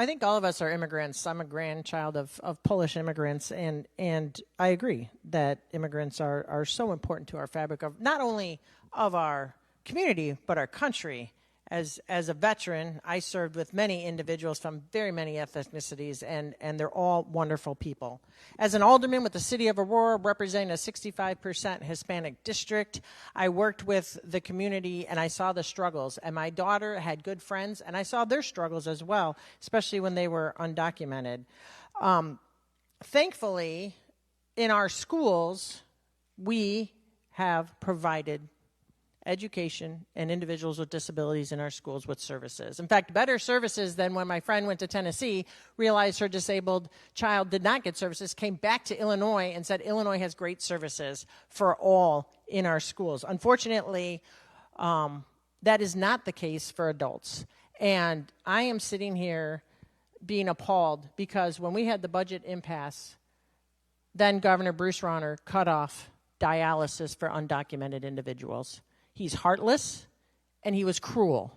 think all of us are immigrants. I'm a grandchild of Polish immigrants, and I agree that immigrants are so important to our fabric of not only of our community, but our country. As a veteran, I served with many individuals from very many ethnicities, and they're all wonderful people. As an alderman with the city of Aurora, representing a 65% Hispanic district, I worked with the community, and I saw the struggles. And my daughter had good friends, and I saw their struggles as well, especially when they were undocumented. Thankfully, in our schools, we have provided education and individuals with disabilities in our schools with services. In fact, better services than when my friend went to Tennessee, realized her disabled child did not get services, came back to Illinois and said Illinois has great services for all in our schools. Unfortunately, that is not the case for adults. And I am sitting here being appalled because when we had the budget impasse, then Governor Bruce Rauner cut off dialysis for undocumented individuals. He's heartless, and he was cruel.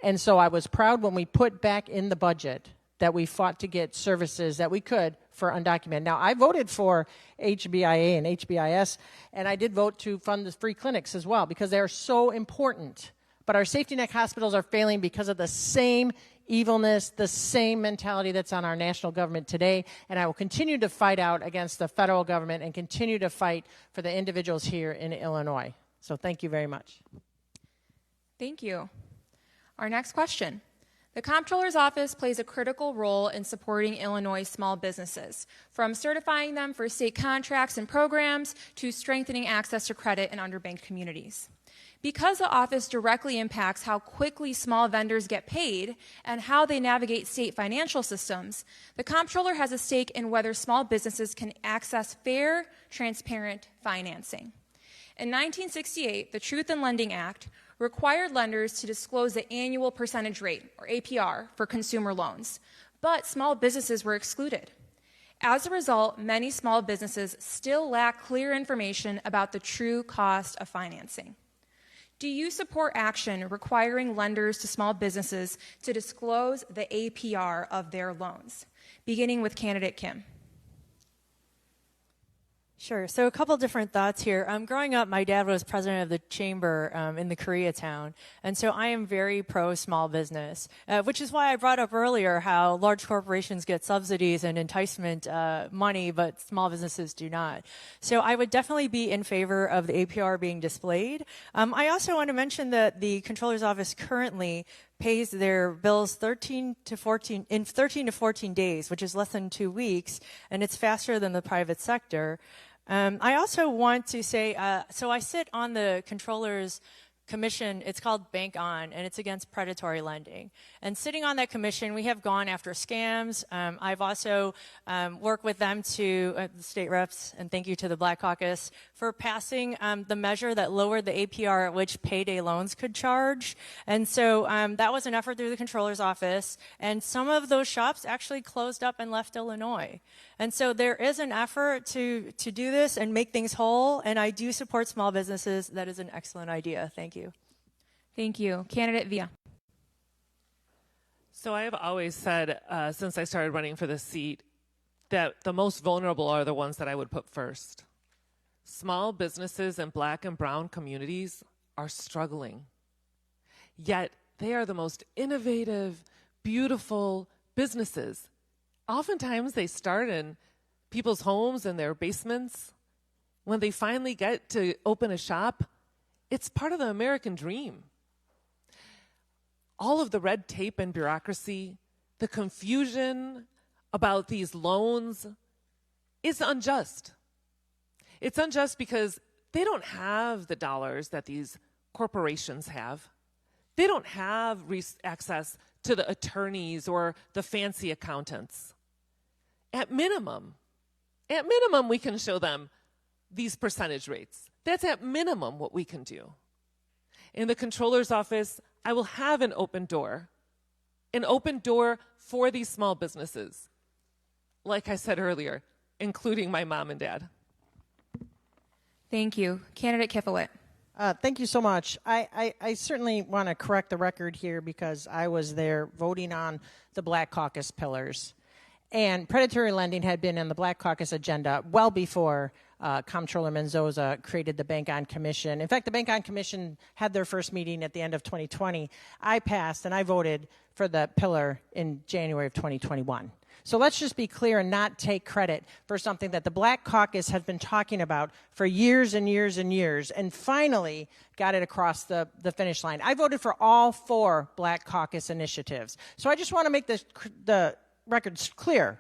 And so I was proud when we put back in the budget that we fought to get services that we could for undocumented. Now, I voted for HBIA and HBIS, and I did vote to fund the free clinics as well because they are so important. But our safety net hospitals are failing because of the same evilness, the same mentality that's on our national government today, and I will continue to fight out against the federal government and continue to fight for the individuals here in Illinois. So thank you very much. Thank you. Our next question. The Comptroller's Office plays a critical role in supporting Illinois small businesses, from certifying them for state contracts and programs to strengthening access to credit in underbanked communities. Because the office directly impacts how quickly small vendors get paid and how they navigate state financial systems, the Comptroller has a stake in whether small businesses can access fair, transparent financing. In 1968, the Truth in Lending Act required lenders to disclose the annual percentage rate, or APR, for consumer loans, but small businesses were excluded. As a result, many small businesses still lack clear information about the true cost of financing. Do you support action requiring lenders to small businesses to disclose the APR of their loans? Beginning with candidate Kim. Sure. So a couple different thoughts here. Growing up, my dad was president of the chamber in the Koreatown, and so I am very pro small business, which is why I brought up earlier how large corporations get subsidies and enticement money, but small businesses do not. So I would definitely be in favor of the APR being displayed. I also want to mention that the Comptroller's Office currently pays their bills 13 to 14 days, which is less than 2 weeks, and it's faster than the private sector. I also want to say, so I sit on the Comptroller's commission. It's called Bank On, and it's against predatory lending. And sitting on that commission, we have gone after scams. I've also worked with them to, the state reps, and thank you to the Black Caucus, for passing the measure that lowered the APR at which payday loans could charge. And so that was an effort through the Comptroller's Office, and some of those shops actually closed up and left Illinois. And so there is an effort to do this and make things whole, and I do support small businesses. That is an excellent idea. Thank you. Thank you. Candidate Villa. So I have always said, since I started running for this seat, that the most vulnerable are the ones that I would put first. Small businesses in Black and brown communities are struggling. Yet they are the most innovative, beautiful businesses. Oftentimes they start in people's homes and their basements. When they finally get to open a shop, it's part of the American dream. All of the red tape and bureaucracy, the confusion about these loans is unjust. It's unjust because they don't have the dollars that these corporations have. They don't have access to the attorneys or the fancy accountants. At minimum, we can show them these percentage rates. That's at minimum what we can do. In the Comptroller's Office, I will have an open door for these small businesses. Like I said earlier, including my mom and dad. Thank you. Candidate Kifowit. Thank you so much. I certainly want to correct the record here because I was there voting on the Black Caucus pillars. And predatory lending had been in the Black Caucus agenda well before Comptroller Mendoza created the Bank On Commission. In fact, the Bank On Commission had their first meeting at the end of 2020. I passed and I voted for the pillar in January of 2021. So let's just be clear and not take credit for something that the Black Caucus has been talking about for years and years and years and finally got it across the finish line. I voted for all 4 Black Caucus initiatives. So I just want to make the record clear.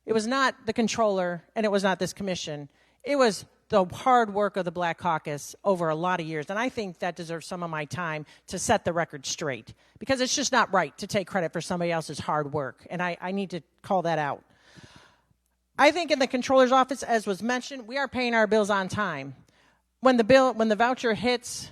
It was not the Comptroller and it was not this commission. It was the hard work of the Black Caucus over a lot of years, and I think that deserves some of my time to set the record straight, because it's just not right to take credit for somebody else's hard work, and I need to call that out. I think in the Comptroller's Office, as was mentioned, we are paying our bills on time. When the voucher hits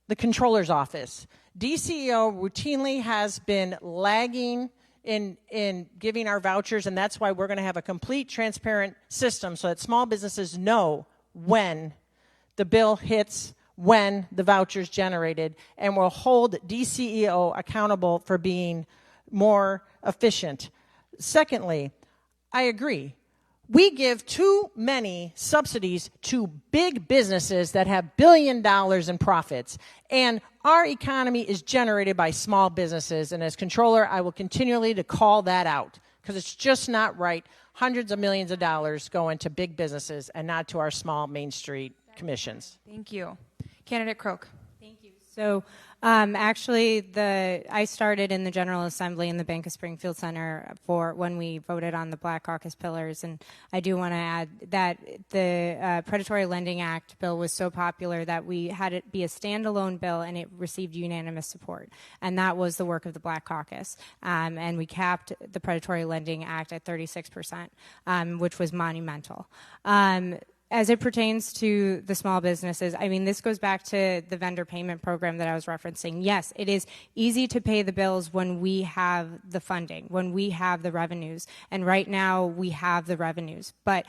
the Comptroller's Office, DCEO routinely has been lagging in giving our vouchers, and that's why we're going to have a complete transparent system so that small businesses know when the bill hits, when the voucher's generated, and we'll hold DCEO accountable for being more efficient. Secondly, I agree. We give too many subsidies to big businesses that have $1 billion in profits, and our economy is generated by small businesses, and as Comptroller, I will continually to call that out, because it's just not right. Hundreds of millions of dollars go into big businesses and not to our small Main Street commissions. Thank you. Candidate Croak. Thank you. So actually, I started in the General Assembly in the Bank of Springfield Center for when we voted on the Black Caucus pillars, and I do want to add that the Predatory Lending Act bill was so popular that we had it be a standalone bill, and it received unanimous support, and that was the work of the Black Caucus, and we capped the Predatory Lending Act at 36%, which was monumental. as it pertains to the small businesses, I mean, this goes back to the vendor payment program that I was referencing. Yes, it is easy to pay the bills when we have the funding, when we have the revenues. And right now we have the revenues. But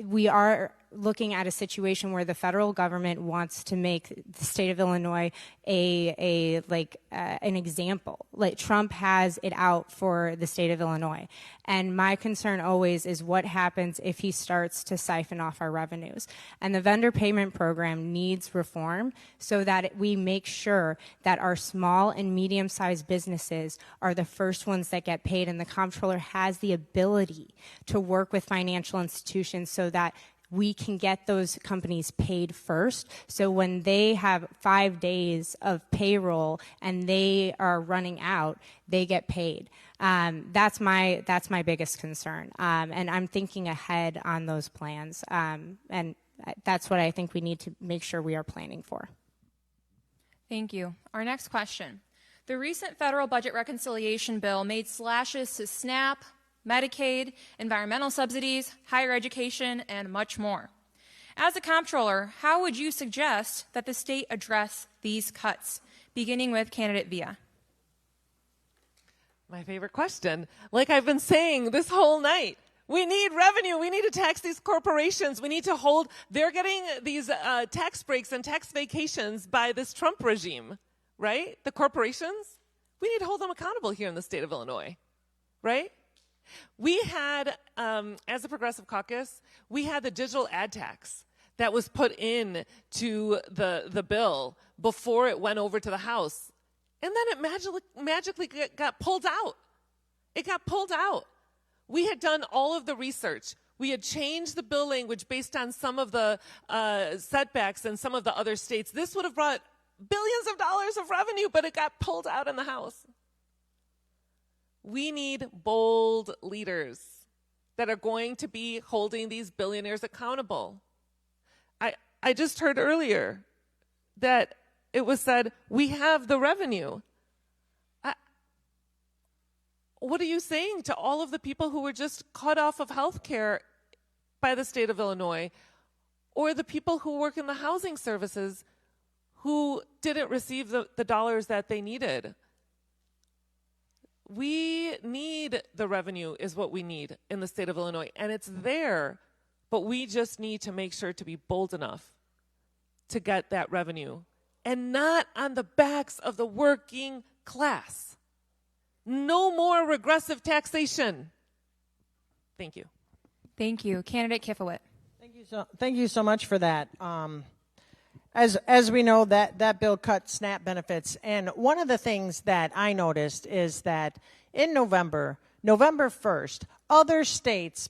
we are looking at a situation where the federal government wants to make the state of Illinois an example. Like Trump has it out for the state of Illinois. And my concern always is what happens if he starts to siphon off our revenues. And the vendor payment program needs reform so that we make sure that our small and medium-sized businesses are the first ones that get paid, and the comptroller has the ability to work with financial institutions so that we can get those companies paid first. So when they have 5 days of payroll and they are running out, they get paid. That's my biggest concern. And I'm thinking ahead on those plans. And that's what I think we need to make sure we are planning for. Thank you. Our next question. The recent federal budget reconciliation bill made slashes to SNAP, Medicaid, environmental subsidies, higher education, and much more. As a comptroller, how would you suggest that the state address these cuts, beginning with candidate Villa? My favorite question. Like I've been saying this whole night, we need revenue. We need to tax these corporations. We need to hold, they're getting these tax breaks and tax vacations by this Trump regime, right? The corporations, we need to hold them accountable here in the state of Illinois, right? We had, as a Progressive Caucus, we had the digital ad tax that was put in to the bill before it went over to the House. And then it magically got pulled out. It got pulled out. We had done all of the research. We had changed the bill language based on some of the setbacks in some of the other states. This would have brought billions of dollars of revenue, but it got pulled out in the House. We need bold leaders that are going to be holding these billionaires accountable. I just heard earlier that it was said, we have the revenue. What are you saying to all of the people who were just cut off of health care by the state of Illinois, or the people who work in the housing services who didn't receive the dollars that they needed? We need the revenue is what we need in the state of Illinois, and it's there, but we just need to make sure to be bold enough to get that revenue, and not on the backs of the working class. No more regressive taxation. Thank you. Thank you. Candidate Kifowit. Thank you so much for that. As we know, that bill cut SNAP benefits, and one of the things that I noticed is that in November 1st, other states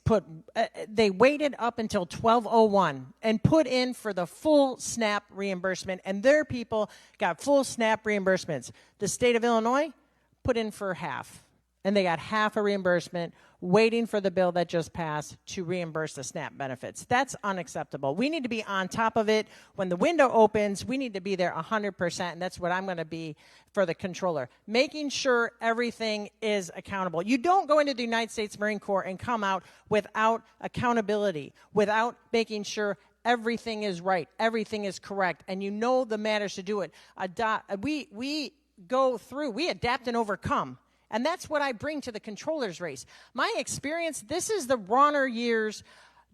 they waited up until 12/01 and put in for the full SNAP reimbursement, and their people got full SNAP reimbursements. The state of Illinois put in for half, and they got half a reimbursement, waiting for the bill that just passed to reimburse the SNAP benefits. That's unacceptable. We need to be on top of it. When the window opens, we need to be there 100%, and that's what I'm going to be for the controller, making sure everything is accountable. You don't go into the United States Marine Corps and come out without accountability, without making sure everything is right, everything is correct, and you know the matters to do it. We go through, we adapt and overcome. And that's what I bring to the controller's race. My experience, this is the Rauner years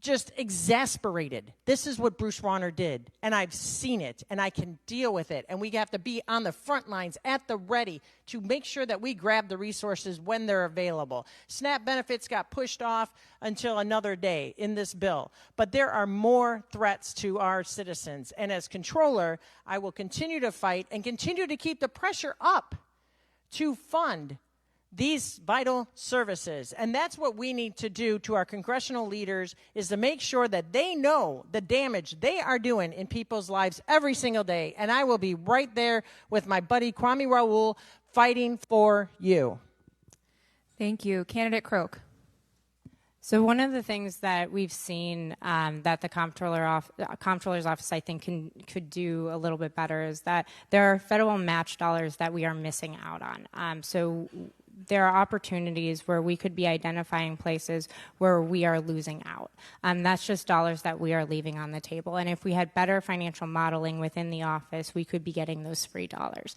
just exasperated. This is what Bruce Rauner did, and I've seen it, and I can deal with it. And we have to be on the front lines, at the ready, to make sure that we grab the resources when they're available. SNAP benefits got pushed off until another day in this bill. But there are more threats to our citizens. And as controller, I will continue to fight and continue to keep the pressure up to fund these vital services. And that's what we need to do to our congressional leaders, is to make sure that they know the damage they are doing in people's lives every single day. And I will be right there with my buddy Kwame Raoul fighting for you. Thank you. Candidate Croak. So one of the things that we've seen that the comptroller's office, I think, could do a little bit better is that there are federal match dollars that we are missing out on. So there are opportunities where we could be identifying places where we are losing out. That's just dollars that we are leaving on the table. And if we had better financial modeling within the office, we could be getting those free dollars.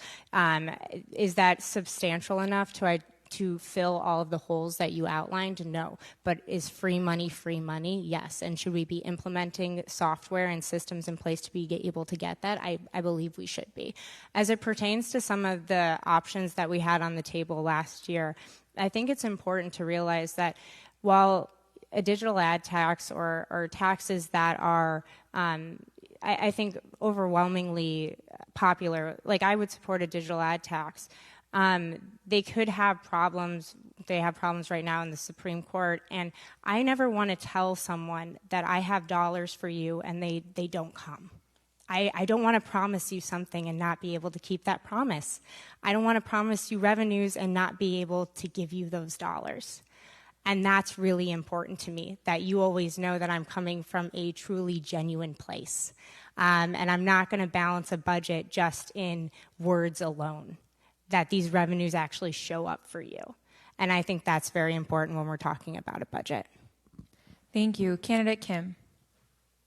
Is that substantial enough to fill all of the holes that you outlined? No. But is free money? Yes. And should we be implementing software and systems in place to be able to get that? I believe we should be. As it pertains to some of the options that we had on the table last year, I think it's important to realize that while a digital ad tax or taxes that are I think overwhelmingly popular, like I would support a digital ad tax. They could have problems. They have problems right now in the Supreme Court. And I never want to tell someone that I have dollars for you and they don't come. I don't want to promise you something and not be able to keep that promise. I don't want to promise you revenues and not be able to give you those dollars. And that's really important to me, that you always know that I'm coming from a truly genuine place. And I'm not going to balance a budget just in words alone, that these revenues actually show up for you. And I think that's very important when we're talking about a budget. Thank you. Candidate Kim.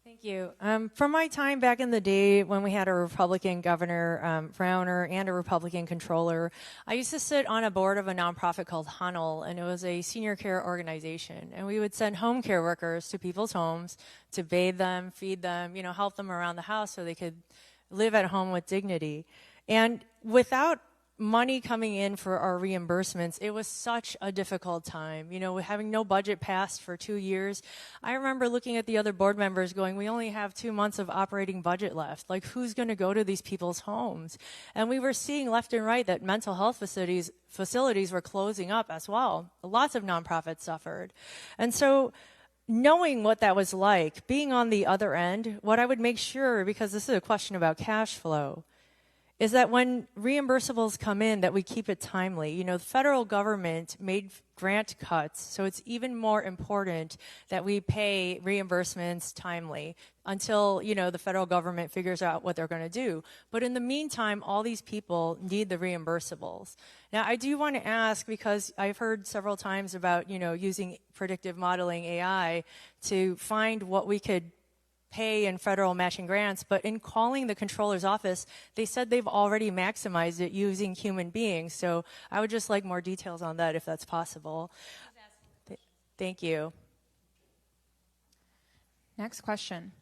Thank you. From my time back in the day when we had a Republican governor, Browner, and a Republican controller, I used to sit on a board of a nonprofit called Hunnell, and it was a senior care organization. And we would send home care workers to people's homes to bathe them, feed them, help them around the house so they could live at home with dignity. And without money coming in for our reimbursements, it was such a difficult time. Having no budget passed for 2 years, I remember looking at the other board members going, we only have 2 months of operating budget left. Like, who's going to go to these people's homes? And we were seeing left and right that mental health facilities were closing up as well. Lots of nonprofits suffered. And so knowing what that was like, being on the other end, what I would make sure, because this is a question about cash flow, is that when reimbursables come in, that we keep it timely. The federal government made grant cuts, so it's even more important that we pay reimbursements timely until, the federal government figures out what they're going to do. But in the meantime, all these people need the reimbursables. Now, I do want to ask, because I've heard several times about, using predictive modeling AI to find what we could pay in federal matching grants, but in calling the controller's office, they said they've already maximized it using human beings. So I would just like more details on that if that's possible. Thank you. Next question.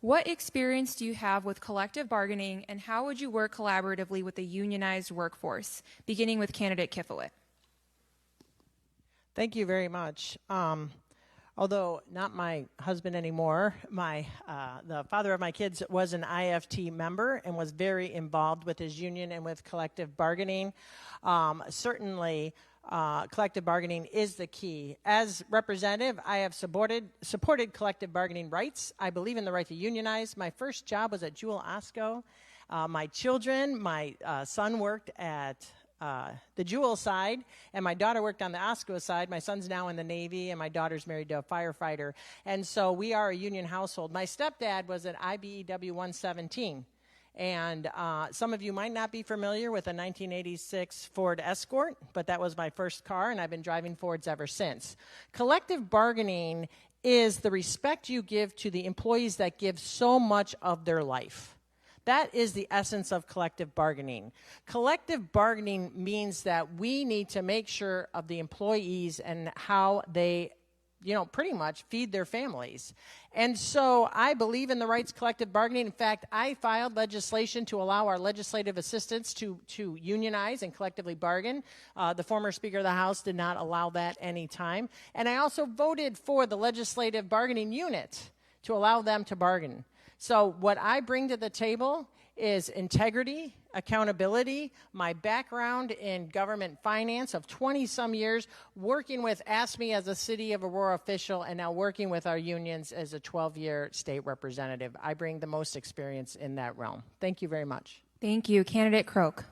What experience do you have with collective bargaining, and how would you work collaboratively with the unionized workforce? Beginning with candidate Kifowit. Thank you very much. Although not my husband anymore, the father of my kids was an IFT member and was very involved with his union and with collective bargaining. Certainly, collective bargaining is the key. As representative, I have supported collective bargaining rights. I believe in the right to unionize. My first job was at Jewel Osco. My son worked at the Jewel side, and my daughter worked on the Osco side. My son's now in the Navy, and my daughter's married to a firefighter. And so we are a union household. My stepdad was at IBEW 117. And some of you might not be familiar with a 1986 Ford Escort, but that was my first car, and I've been driving Fords ever since. Collective bargaining is the respect you give to the employees that give so much of their life. That is the essence of collective bargaining. Collective bargaining means that we need to make sure of the employees and how they, pretty much feed their families. And so I believe in the rights of collective bargaining. In fact, I filed legislation to allow our legislative assistants to unionize and collectively bargain. The former Speaker of the House did not allow that any time. And I also voted for the legislative bargaining unit to allow them to bargain. So what I bring to the table is integrity, accountability, my background in government finance of 20-some years, working with ASME as a City of Aurora official, and now working with our unions as a 12-year state representative. I bring the most experience in that realm. Thank you very much. Thank you. Candidate Croak.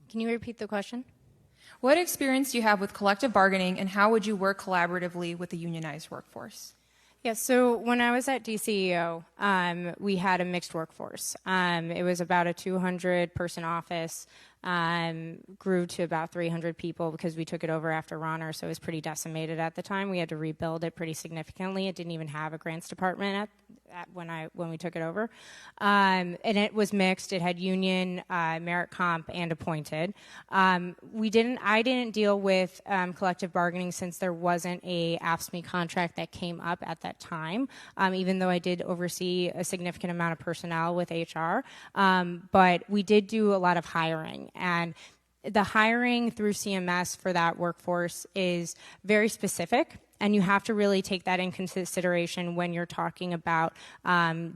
Can you repeat the question? What experience do you have with collective bargaining, and how would you work collaboratively with the unionized workforce? Yeah, so when I was at DCEO, we had a mixed workforce. It was about a 200-person office. grew to about 300 people because we took it over after Ronner, so it was pretty decimated at the time. We had to rebuild it pretty significantly. It didn't even have a grants department when we took it over. And it was mixed. It had union, merit comp, and appointed. I didn't deal with collective bargaining since there wasn't a AFSCME contract that came up at that time, even though I did oversee a significant amount of personnel with HR. But we did do a lot of hiring. And the hiring through CMS for that workforce is very specific, and you have to really take that in consideration when you're talking about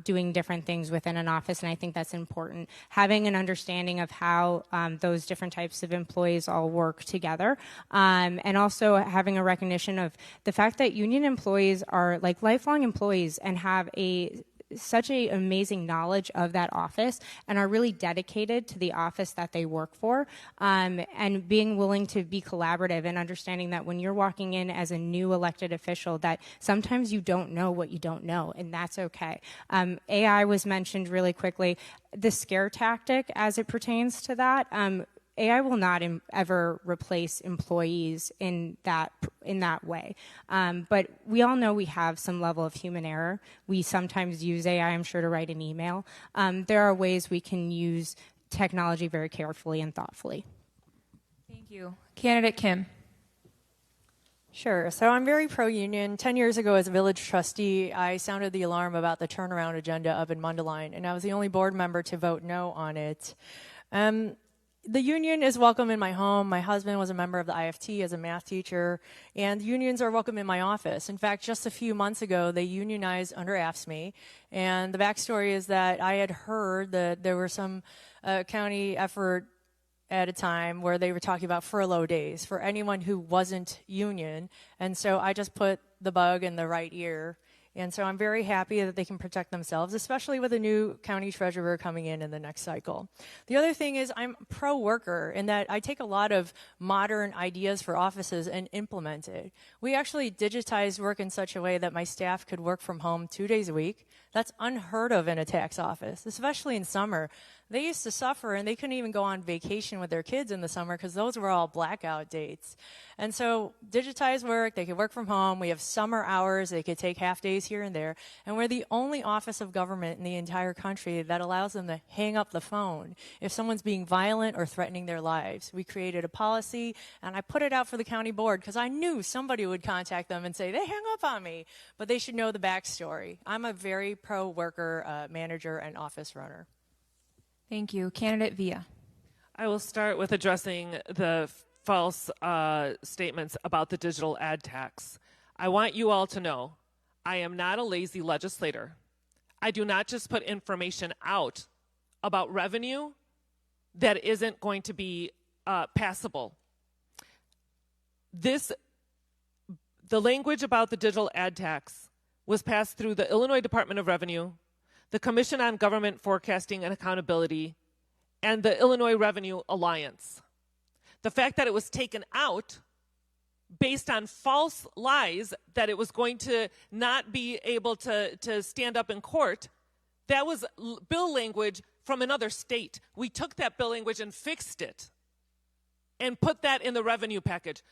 doing different things within an office, and I think that's important. Having an understanding of how those different types of employees all work together, and also having a recognition of the fact that union employees are like lifelong employees and have such a amazing knowledge of that office and are really dedicated to the office that they work for, and being willing to be collaborative and understanding that when you're walking in as a new elected official that sometimes you don't know what you don't know, and that's okay. AI was mentioned really quickly. The scare tactic as it pertains to that, AI will not ever replace employees in that way. But we all know we have some level of human error. We sometimes use AI, I'm sure, to write an email. There are ways we can use technology very carefully and thoughtfully. Thank you. Candidate Kim. Sure. So I'm very pro-union. 10 years ago as a village trustee, I sounded the alarm about the turnaround agenda up in Mundelein, and I was the only board member to vote no on it. The union is welcome in my home. My husband was a member of the IFT as a math teacher, and unions are welcome in my office. In fact, just a few months ago, they unionized under AFSCME, and the backstory is that I had heard that there were some county effort at a time where they were talking about furlough days for anyone who wasn't union, and so I just put the bug in the right ear. And so I'm very happy that they can protect themselves, especially with a new county treasurer coming in the next cycle. The other thing is I'm pro-worker in that I take a lot of modern ideas for offices and implement it. We actually digitized work in such a way that my staff could work from home 2 days a week. That's unheard of in a tax office, especially in summer. They used to suffer, and they couldn't even go on vacation with their kids in the summer because those were all blackout dates. And so digitized work, they could work from home. We have summer hours. They could take half days here and there. And we're the only office of government in the entire country that allows them to hang up the phone if someone's being violent or threatening their lives. We created a policy, and I put it out for the county board because I knew somebody would contact them and say, they hung up on me. But they should know the backstory. I'm a very pro-worker manager and office runner. Thank you. Candidate Villa. I will start with addressing the false statements about the digital ad tax. I want you all to know I am not a lazy legislator. I do not just put information out about revenue that isn't going to be passable. The language about the digital ad tax was passed through the Illinois Department of Revenue, the Commission on Government Forecasting and Accountability, and the Illinois Revenue Alliance. The fact that it was taken out based on false lies that it was going to not be able to stand up in court, that was bill language from another state. We took that bill language and fixed it and put that in the revenue package.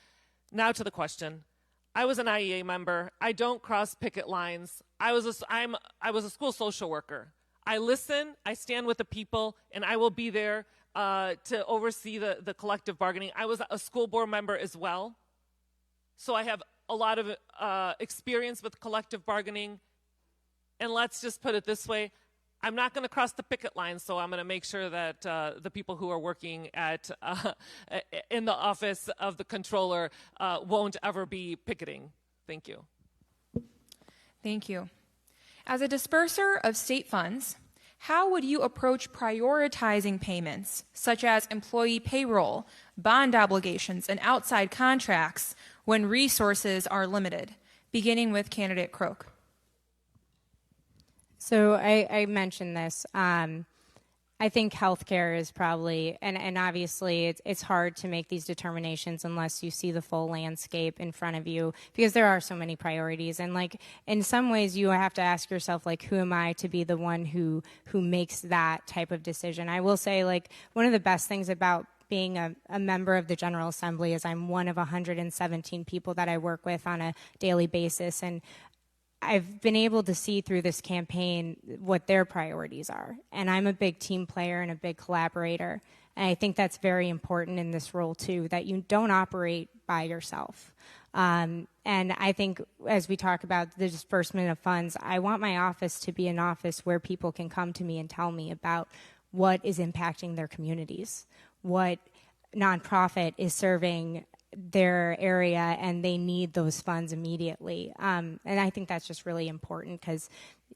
Now to the question. I was an IEA member. I don't cross picket lines. I was a school social worker. I listen, I stand with the people, and I will be there to oversee the collective bargaining. I was a school board member as well. So I have a lot of experience with collective bargaining. And let's just put it this way. I'm not going to cross the picket line, so I'm going to make sure that the people who are working in the office of the Comptroller won't ever be picketing. Thank you. Thank you. As a disperser of state funds, how would you approach prioritizing payments, such as employee payroll, bond obligations, and outside contracts when resources are limited? Beginning with candidate Croak. So I mentioned this. I think healthcare is probably, and obviously it's hard to make these determinations unless you see the full landscape in front of you, because there are so many priorities. And like in some ways you have to ask yourself, like, who am I to be the one who makes that type of decision? I will say, like, one of the best things about being a member of the General Assembly, as I'm one of 117 people that I work with on a daily basis. And I've been able to see through this campaign what their priorities are. And I'm a big team player and a big collaborator. And I think that's very important in this role, too, that you don't operate by yourself. And I think as we talk about the disbursement of funds, I want my office to be an office where people can come to me and tell me about what is impacting their communities, what nonprofit is serving their area, and they need those funds immediately. And I think that's just really important because,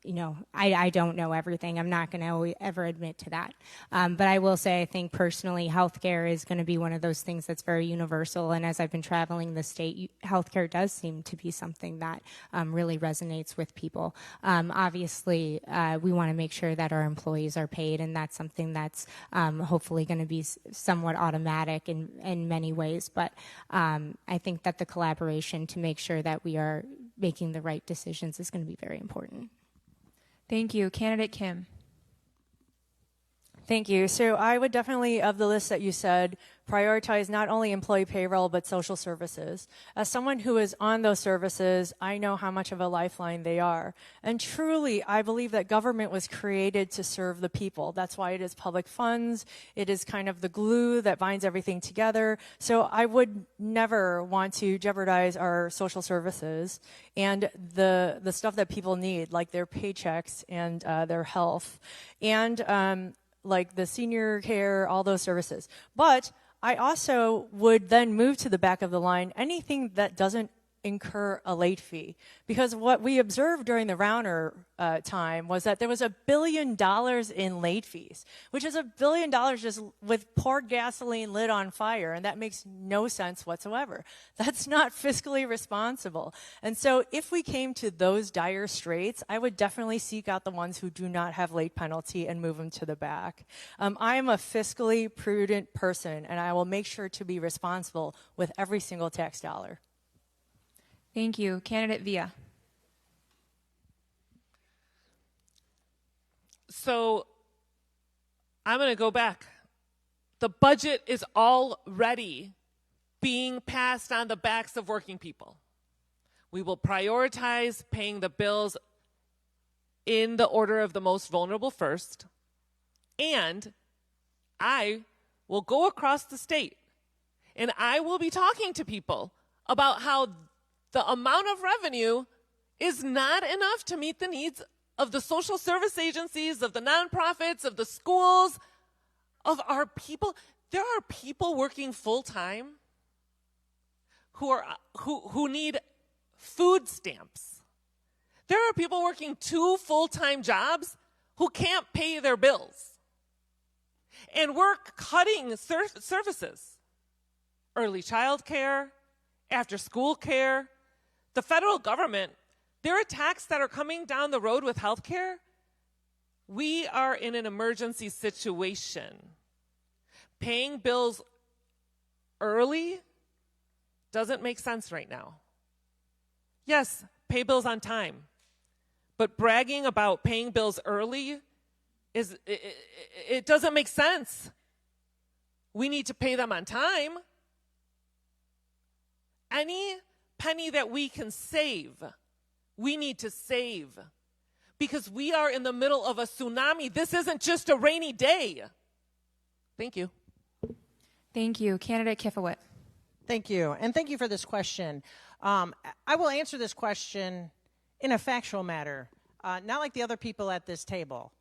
you know, I don't know everything. I'm not going to ever admit to that. But I will say, I think personally, healthcare is going to be one of those things that's very universal. And as I've been traveling the state, healthcare does seem to be something that really resonates with people. Obviously, we want to make sure that our employees are paid, and that's something that's hopefully going to be somewhat automatic in many ways. But I think that the collaboration to make sure that we are making the right decisions is going to be very important. Thank you. Candidate Kim. Thank you. So I would definitely, of the list that you said, prioritize not only employee payroll, but social services. As someone who is on those services, I know how much of a lifeline they are. And truly, I believe that government was created to serve the people. That's why it is public funds. It is kind of the glue that binds everything together. So I would never want to jeopardize our social services and the stuff that people need, like their paychecks and their health. And like the senior care, all those services. But I also would then move to the back of the line anything that doesn't incur a late fee. Because what we observed during the Rauner time was that there was $1 billion in late fees, which is $1 billion just with poured gasoline lit on fire, and that makes no sense whatsoever. That's not fiscally responsible. And so if we came to those dire straits, I would definitely seek out the ones who do not have late penalty and move them to the back. I am a fiscally prudent person, and I will make sure to be responsible with every single tax dollar. Thank you. Candidate Villa. So I'm going to go back. The budget is already being passed on the backs of working people. We will prioritize paying the bills in the order of the most vulnerable first. And I will go across the state and I will be talking to people about how the amount of revenue is not enough to meet the needs of the social service agencies, of the nonprofits, of the schools, of our people. There are people working full-time who need food stamps. There are people working 2 full-time jobs who can't pay their bills. And we're cutting services. Early child care, after-school care. The federal government, there are attacks that are coming down the road with health care. We are in an emergency situation. Paying bills early doesn't make sense right now. Yes, pay bills on time. But bragging about paying bills early, it doesn't make sense. We need to pay them on time. Any penny that we can save, we need to save. Because we are in the middle of a tsunami. This isn't just a rainy day. Thank you. Thank you. Candidate Kifowit. Thank you. And thank you for this question. I will answer this question in a factual matter, not like the other people at this table.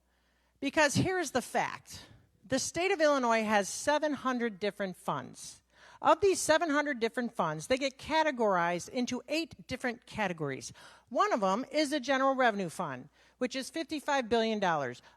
Because here's the fact. The state of Illinois has 700 different funds. Of these 700 different funds, they get categorized into 8 different categories. One of them is the General Revenue Fund, which is $55 billion,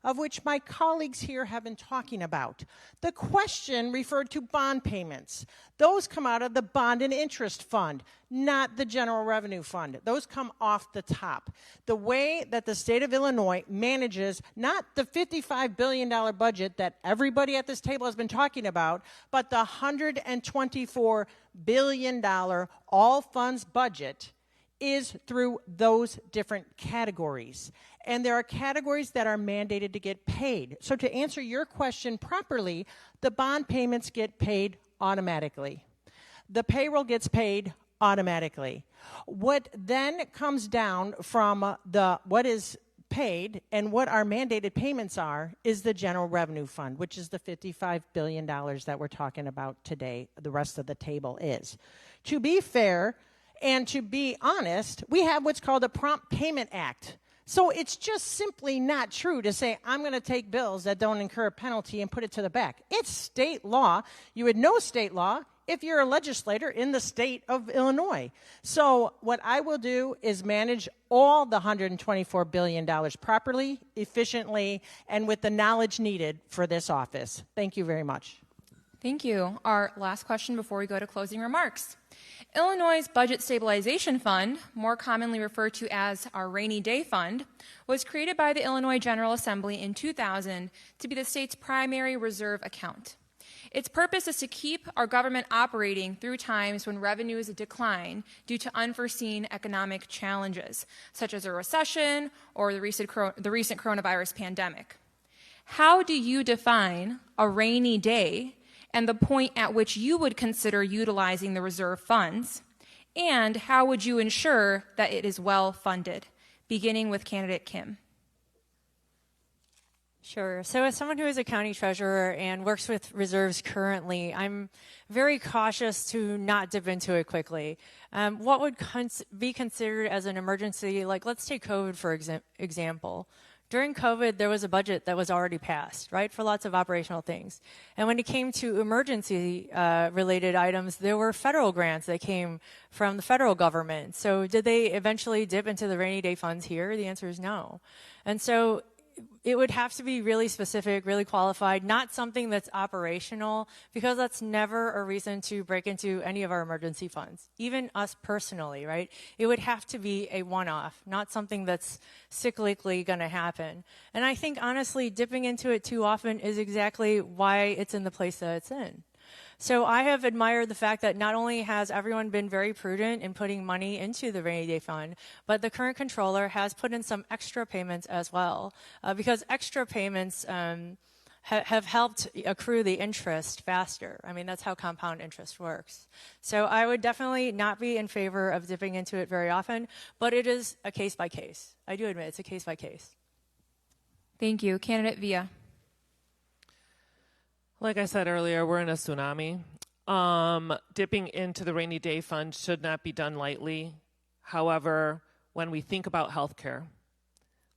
of which my colleagues here have been talking about. The question referred to bond payments. Those come out of the Bond and Interest Fund, not the General Revenue Fund. Those come off the top. The way that the state of Illinois manages not the $55 billion budget that everybody at this table has been talking about, but the $124 billion all funds budget is through those different categories. And there are categories that are mandated to get paid. So to answer your question properly, the bond payments get paid automatically. The payroll gets paid automatically. What then comes down from what is paid and what our mandated payments are is the general revenue fund, which is the $55 billion that we're talking about today. The rest of the table is. To be fair and to be honest, we have what's called a Prompt Payment Act. So it's just simply not true to say, I'm going to take bills that don't incur a penalty and put it to the back. It's state law. You would know state law if you're a legislator in the state of Illinois. So what I will do is manage all the $124 billion properly, efficiently, and with the knowledge needed for this office. Thank you very much. Thank you. Our last question before we go to closing remarks. Illinois' Budget Stabilization Fund, more commonly referred to as our Rainy Day Fund, was created by the Illinois General Assembly in 2000 to be the state's primary reserve account. Its purpose is to keep our government operating through times when revenues decline due to unforeseen economic challenges, such as a recession or the recent coronavirus pandemic. How do you define a rainy day and the point at which you would consider utilizing the reserve funds? And how would you ensure that it is well funded? Beginning with candidate Kim. Sure. So as someone who is a county treasurer and works with reserves currently, I'm very cautious to not dip into it quickly. What would be considered as an emergency, like let's take COVID for example. During COVID, there was a budget that was already passed, right, for lots of operational things. And when it came to emergency-related items, there were federal grants that came from the federal government. So did they eventually dip into the rainy day funds here? The answer is no. And so it would have to be really specific, really qualified, not something that's operational, because that's never a reason to break into any of our emergency funds, even us personally, right? It would have to be a one-off, not something that's cyclically going to happen. And I think, honestly, dipping into it too often is exactly why it's in the place that it's in. So I have admired the fact that not only has everyone been very prudent in putting money into the rainy day fund, but the current controller has put in some extra payments as well, because extra payments have helped accrue the interest faster. I mean, that's how compound interest works. So I would definitely not be in favor of dipping into it very often, but it is a case by case. I do admit it's a case by case. Thank you. Candidate Villa. Like I said earlier, we're in a tsunami. Dipping into the rainy day fund should not be done lightly. However, when we think about healthcare,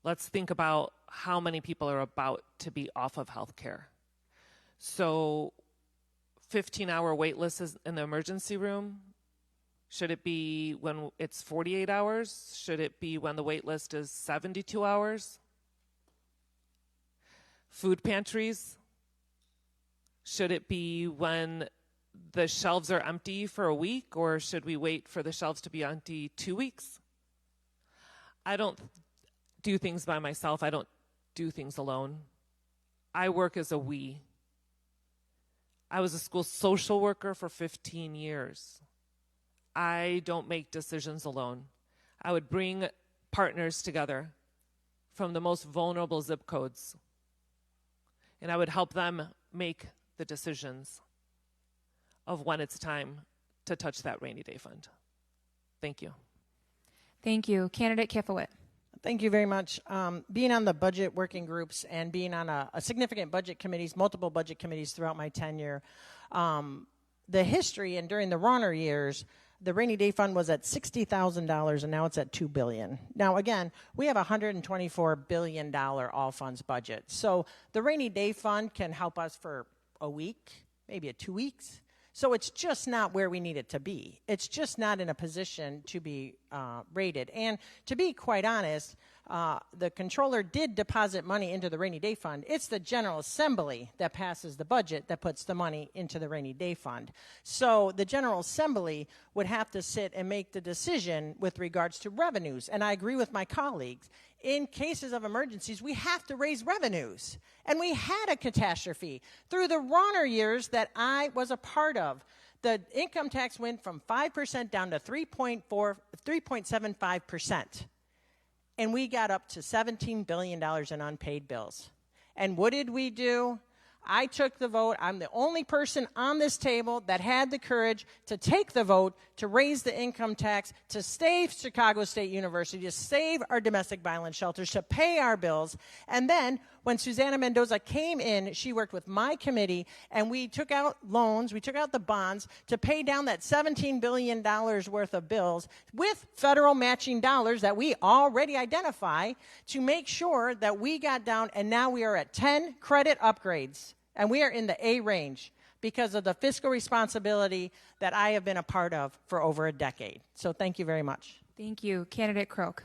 let's think about how many people are about to be off of healthcare. So 15-hour wait list is in the emergency room. Should it be when it's 48 hours? Should it be when the wait list is 72 hours? Food pantries. Should it be when the shelves are empty for a week, or should we wait for the shelves to be empty 2 weeks? I don't do things by myself. I don't do things alone. I work as a we. I was a school social worker for 15 years. I don't make decisions alone. I would bring partners together from the most vulnerable zip codes, and I would help them make the decisions of when it's time to touch that rainy day fund. Thank you. Thank you. Candidate Kifowit. Thank you very much. Being on the budget working groups and being on a significant budget committees, multiple budget committees throughout my tenure, the history and during the Ronner years, the rainy day fund was at $60,000 and now it's at $2 billion. Now again, we have a $124 billion all funds budget. So the rainy day fund can help us for a week, maybe 2 weeks. So it's just not where we need it to be. It's just not in a position to be rated. And to be quite honest, the controller did deposit money into the rainy day fund. It's the General Assembly that passes the budget that puts the money into the rainy day fund. So the General Assembly would have to sit and make the decision with regards to revenues. And I agree with my colleagues. In cases of emergencies, we have to raise revenues. And we had a catastrophe. Through the Ronner years that I was a part of, the income tax went from 5% down to 3.75%. And we got up to $17 billion in unpaid bills. And what did we do? I took the vote. I'm the only person on this table that had the courage to take the vote to raise the income tax, to save Chicago State University, to save our domestic violence shelters, to pay our bills. And then when Susana Mendoza came in, she worked with my committee, and we took out loans, we took out the bonds to pay down that $17 billion worth of bills with federal matching dollars that we already identify to make sure that we got down, and now we are at 10 credit upgrades, and we are in the A range because of the fiscal responsibility that I have been a part of for over a decade. So thank you very much. Thank you. Candidate Croak.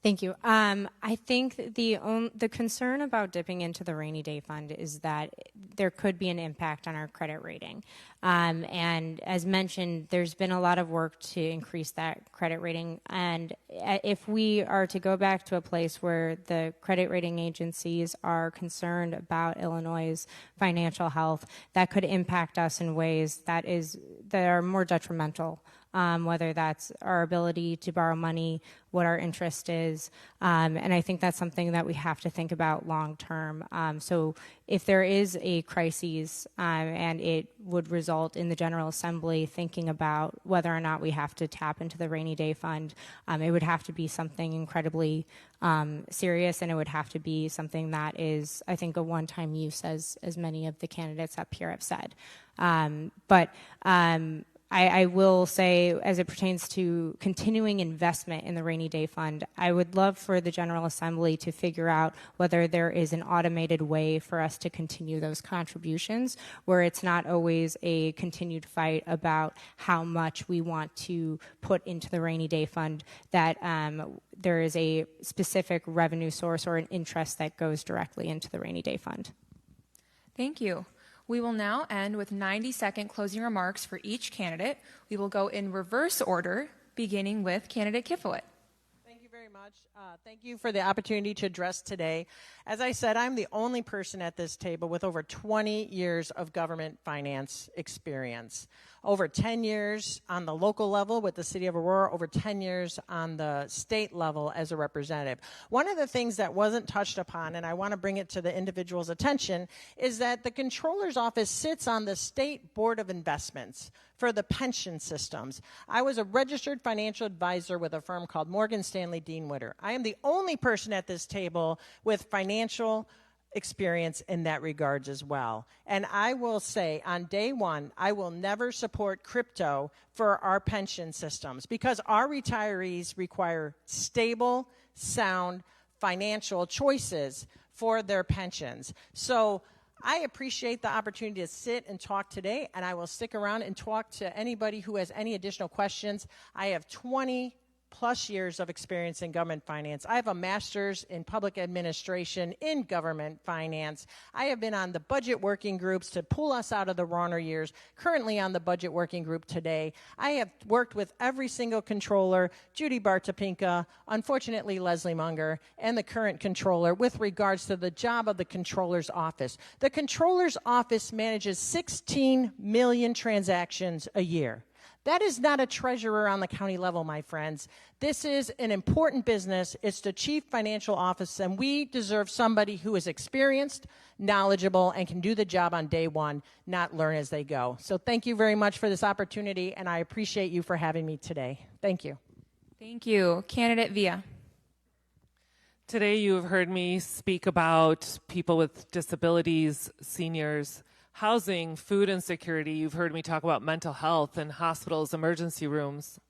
Thank you. I think the concern about dipping into the rainy day fund is that there could be an impact on our credit rating. And as mentioned, there's been a lot of work to increase that credit rating. And if we are to go back to a place where the credit rating agencies are concerned about Illinois' financial health, that could impact us in ways that are more detrimental. Whether that's our ability to borrow money, what our interest is. And I think that's something that we have to think about long term. So if there is a crisis and it would result in the General Assembly thinking about whether or not we have to tap into the rainy day fund, it would have to be something incredibly serious, and it would have to be something that is, I think, a one-time use, as many of the candidates up here have said. I will say, as it pertains to continuing investment in the rainy day fund, I would love for the General Assembly to figure out whether there is an automated way for us to continue those contributions, where it's not always a continued fight about how much we want to put into the rainy day fund, that there is a specific revenue source or an interest that goes directly into the rainy day fund. Thank you. We will now end with 90-second closing remarks for each candidate. We will go in reverse order, beginning with candidate Kifowit. Thank you very much. Thank you for the opportunity to address today. As I said, I'm the only person at this table with over 20 years of government finance experience. Over 10 years on the local level with the city of Aurora, over 10 years on the state level as a representative. One of the things that wasn't touched upon, and I want to bring it to the individual's attention, is that the Comptroller's office sits on the State Board of Investments for the pension systems. I was a registered financial advisor with a firm called Morgan Stanley Dean Witter. I am the only person at this table with financial experience in that regards as well. And I will say on day one, I will never support crypto for our pension systems because our retirees require stable, sound financial choices for their pensions. So I appreciate the opportunity to sit and talk today, and I will stick around and talk to anybody who has any additional questions. I have 20+ years of experience in government finance. I have a master's in public administration in government finance. I have been on the budget working groups to pull us out of the Rauner years, currently on the budget working group today. I have worked with every single controller, Judy Bartopinka, unfortunately Leslie Munger, and the current controller with regards to the job of the controller's office. The controller's office manages 16 million transactions a year. That is not a treasurer on the county level, my friends. This is an important business. It's the chief financial office, and we deserve somebody who is experienced, knowledgeable, and can do the job on day one, not learn as they go. So thank you very much for this opportunity, and I appreciate you for having me today. Thank you. Thank you. Candidate Villa. Today you have heard me speak about people with disabilities, seniors, housing, food insecurity. You've heard me talk about mental health and hospitals, emergency rooms.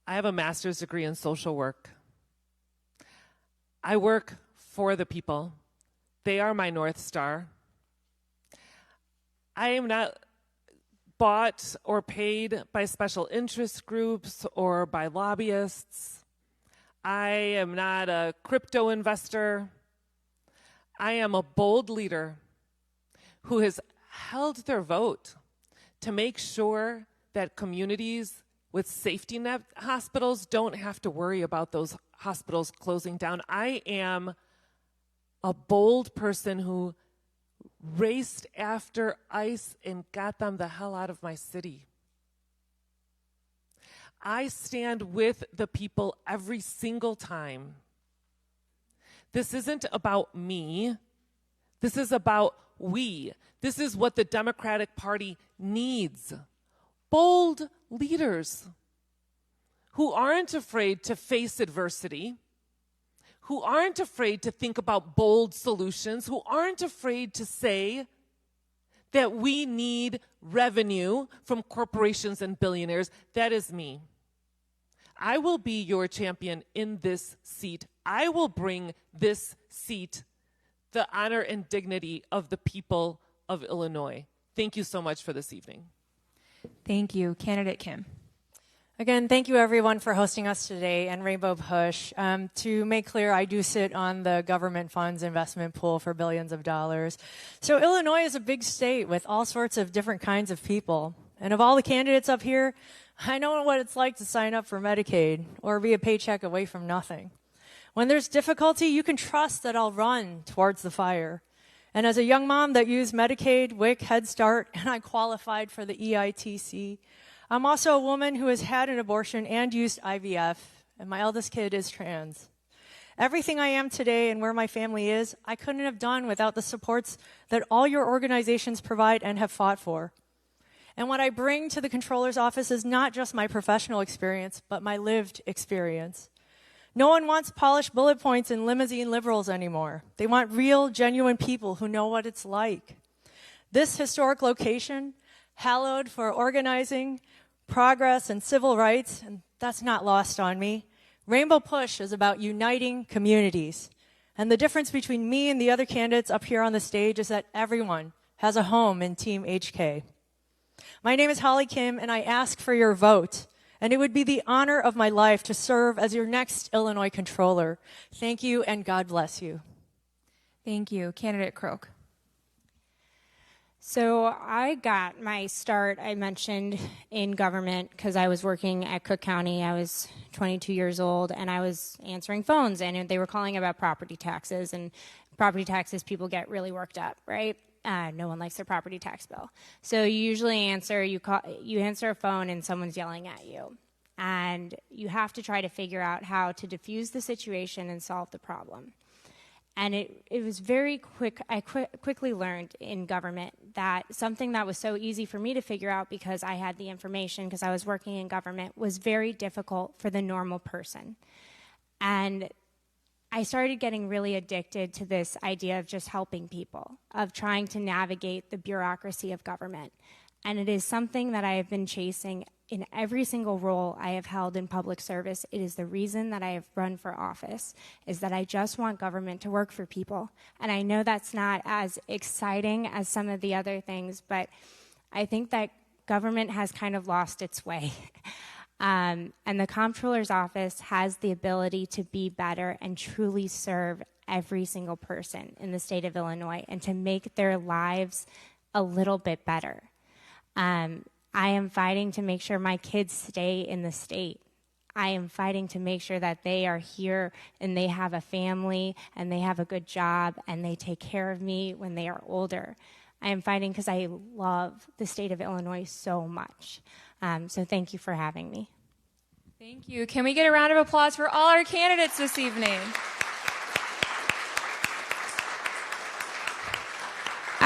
I have a master's degree in social work. I work for the people. They are my North Star. I am not bought or paid by special interest groups or by lobbyists. I am not a crypto investor. I am a bold leader who has held their vote to make sure that communities with safety net hospitals don't have to worry about those hospitals closing down. I am a bold person who raced after ICE and got them the hell out of my city. I stand with the people every single time. This isn't about me. This is about we. This is what the Democratic Party needs. Bold leaders who aren't afraid to face adversity, who aren't afraid to think about bold solutions, who aren't afraid to say that we need revenue from corporations and billionaires. That is me. I will be your champion in this seat. I will bring this seat the honor and dignity of the people of Illinois. Thank you so much for this evening. Thank you. Candidate Kim. Again, thank you everyone for hosting us today and Rainbow Push. To make clear, I do sit on the government funds investment pool for billions of dollars. So Illinois is a big state with all sorts of different kinds of people. And of all the candidates up here, I know what it's like to sign up for Medicaid or be a paycheck away from nothing. When there's difficulty, you can trust that I'll run towards the fire. And as a young mom that used Medicaid, WIC, Head Start, and I qualified for the EITC, I'm also a woman who has had an abortion and used IVF, and my eldest kid is trans. Everything I am today and where my family is, I couldn't have done without the supports that all your organizations provide and have fought for. And what I bring to the Comptroller's office is not just my professional experience, but my lived experience. No one wants polished bullet points and limousine liberals anymore. They want real, genuine people who know what it's like. This historic location, hallowed for organizing, progress, and civil rights, and that's not lost on me. Rainbow Push is about uniting communities. And the difference between me and the other candidates up here on the stage is that everyone has a home in Team HK. My name is Holly Kim, and I ask for your vote. And it would be the honor of my life to serve as your next Illinois Comptroller. Thank you, and God bless you. Thank you. Candidate Croak. So I got my start, I mentioned, in government because I was working at Cook County. I was 22 years old, and I was answering phones, and they were calling about property taxes. And property taxes, people get really worked up, right? No one likes their property tax bill. So you usually answer a phone, and someone's yelling at you. And you have to try to figure out how to diffuse the situation and solve the problem. And it was very quick. I quickly learned in government that something that was so easy for me to figure out because I had the information, because I was working in government, was very difficult for the normal person. And I started getting really addicted to this idea of just helping people, of trying to navigate the bureaucracy of government. And it is something that I have been chasing in every single role I have held in public service. It is the reason that I have run for office, is that I just want government to work for people. And I know that's not as exciting as some of the other things, but I think that government has kind of lost its way. And the Comptroller's office has the ability to be better and truly serve every single person in the state of Illinois and to make their lives a little bit better. I am fighting to make sure my kids stay in the state. I am fighting to make sure that they are here and they have a family and they have a good job and they take care of me when they are older. I am fighting because I love the state of Illinois so much. So thank you for having me. Thank you. Can we get a round of applause for all our candidates this evening?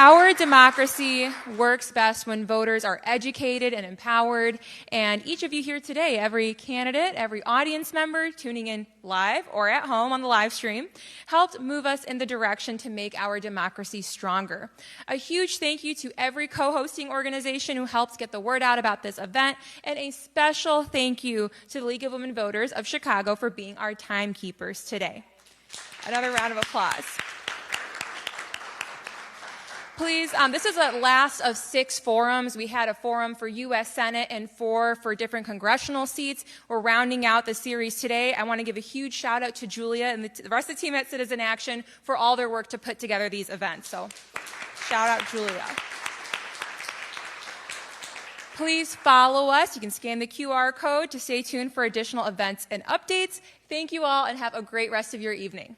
Our democracy works best when voters are educated and empowered, and each of you here today, every candidate, every audience member tuning in live or at home on the live stream, helped move us in the direction to make our democracy stronger. A huge thank you to every co-hosting organization who helped get the word out about this event, and a special thank you to the League of Women Voters of Chicago for being our timekeepers today. Another round of applause. Please, this is the last of 6 forums. We had a forum for U.S. Senate and 4 for different congressional seats. We're rounding out the series today. I want to give a huge shout out to Julia and the rest of the team at Citizen Action for all their work to put together these events. So shout out Julia. Please follow us. You can scan the QR code to stay tuned for additional events and updates. Thank you all and have a great rest of your evening.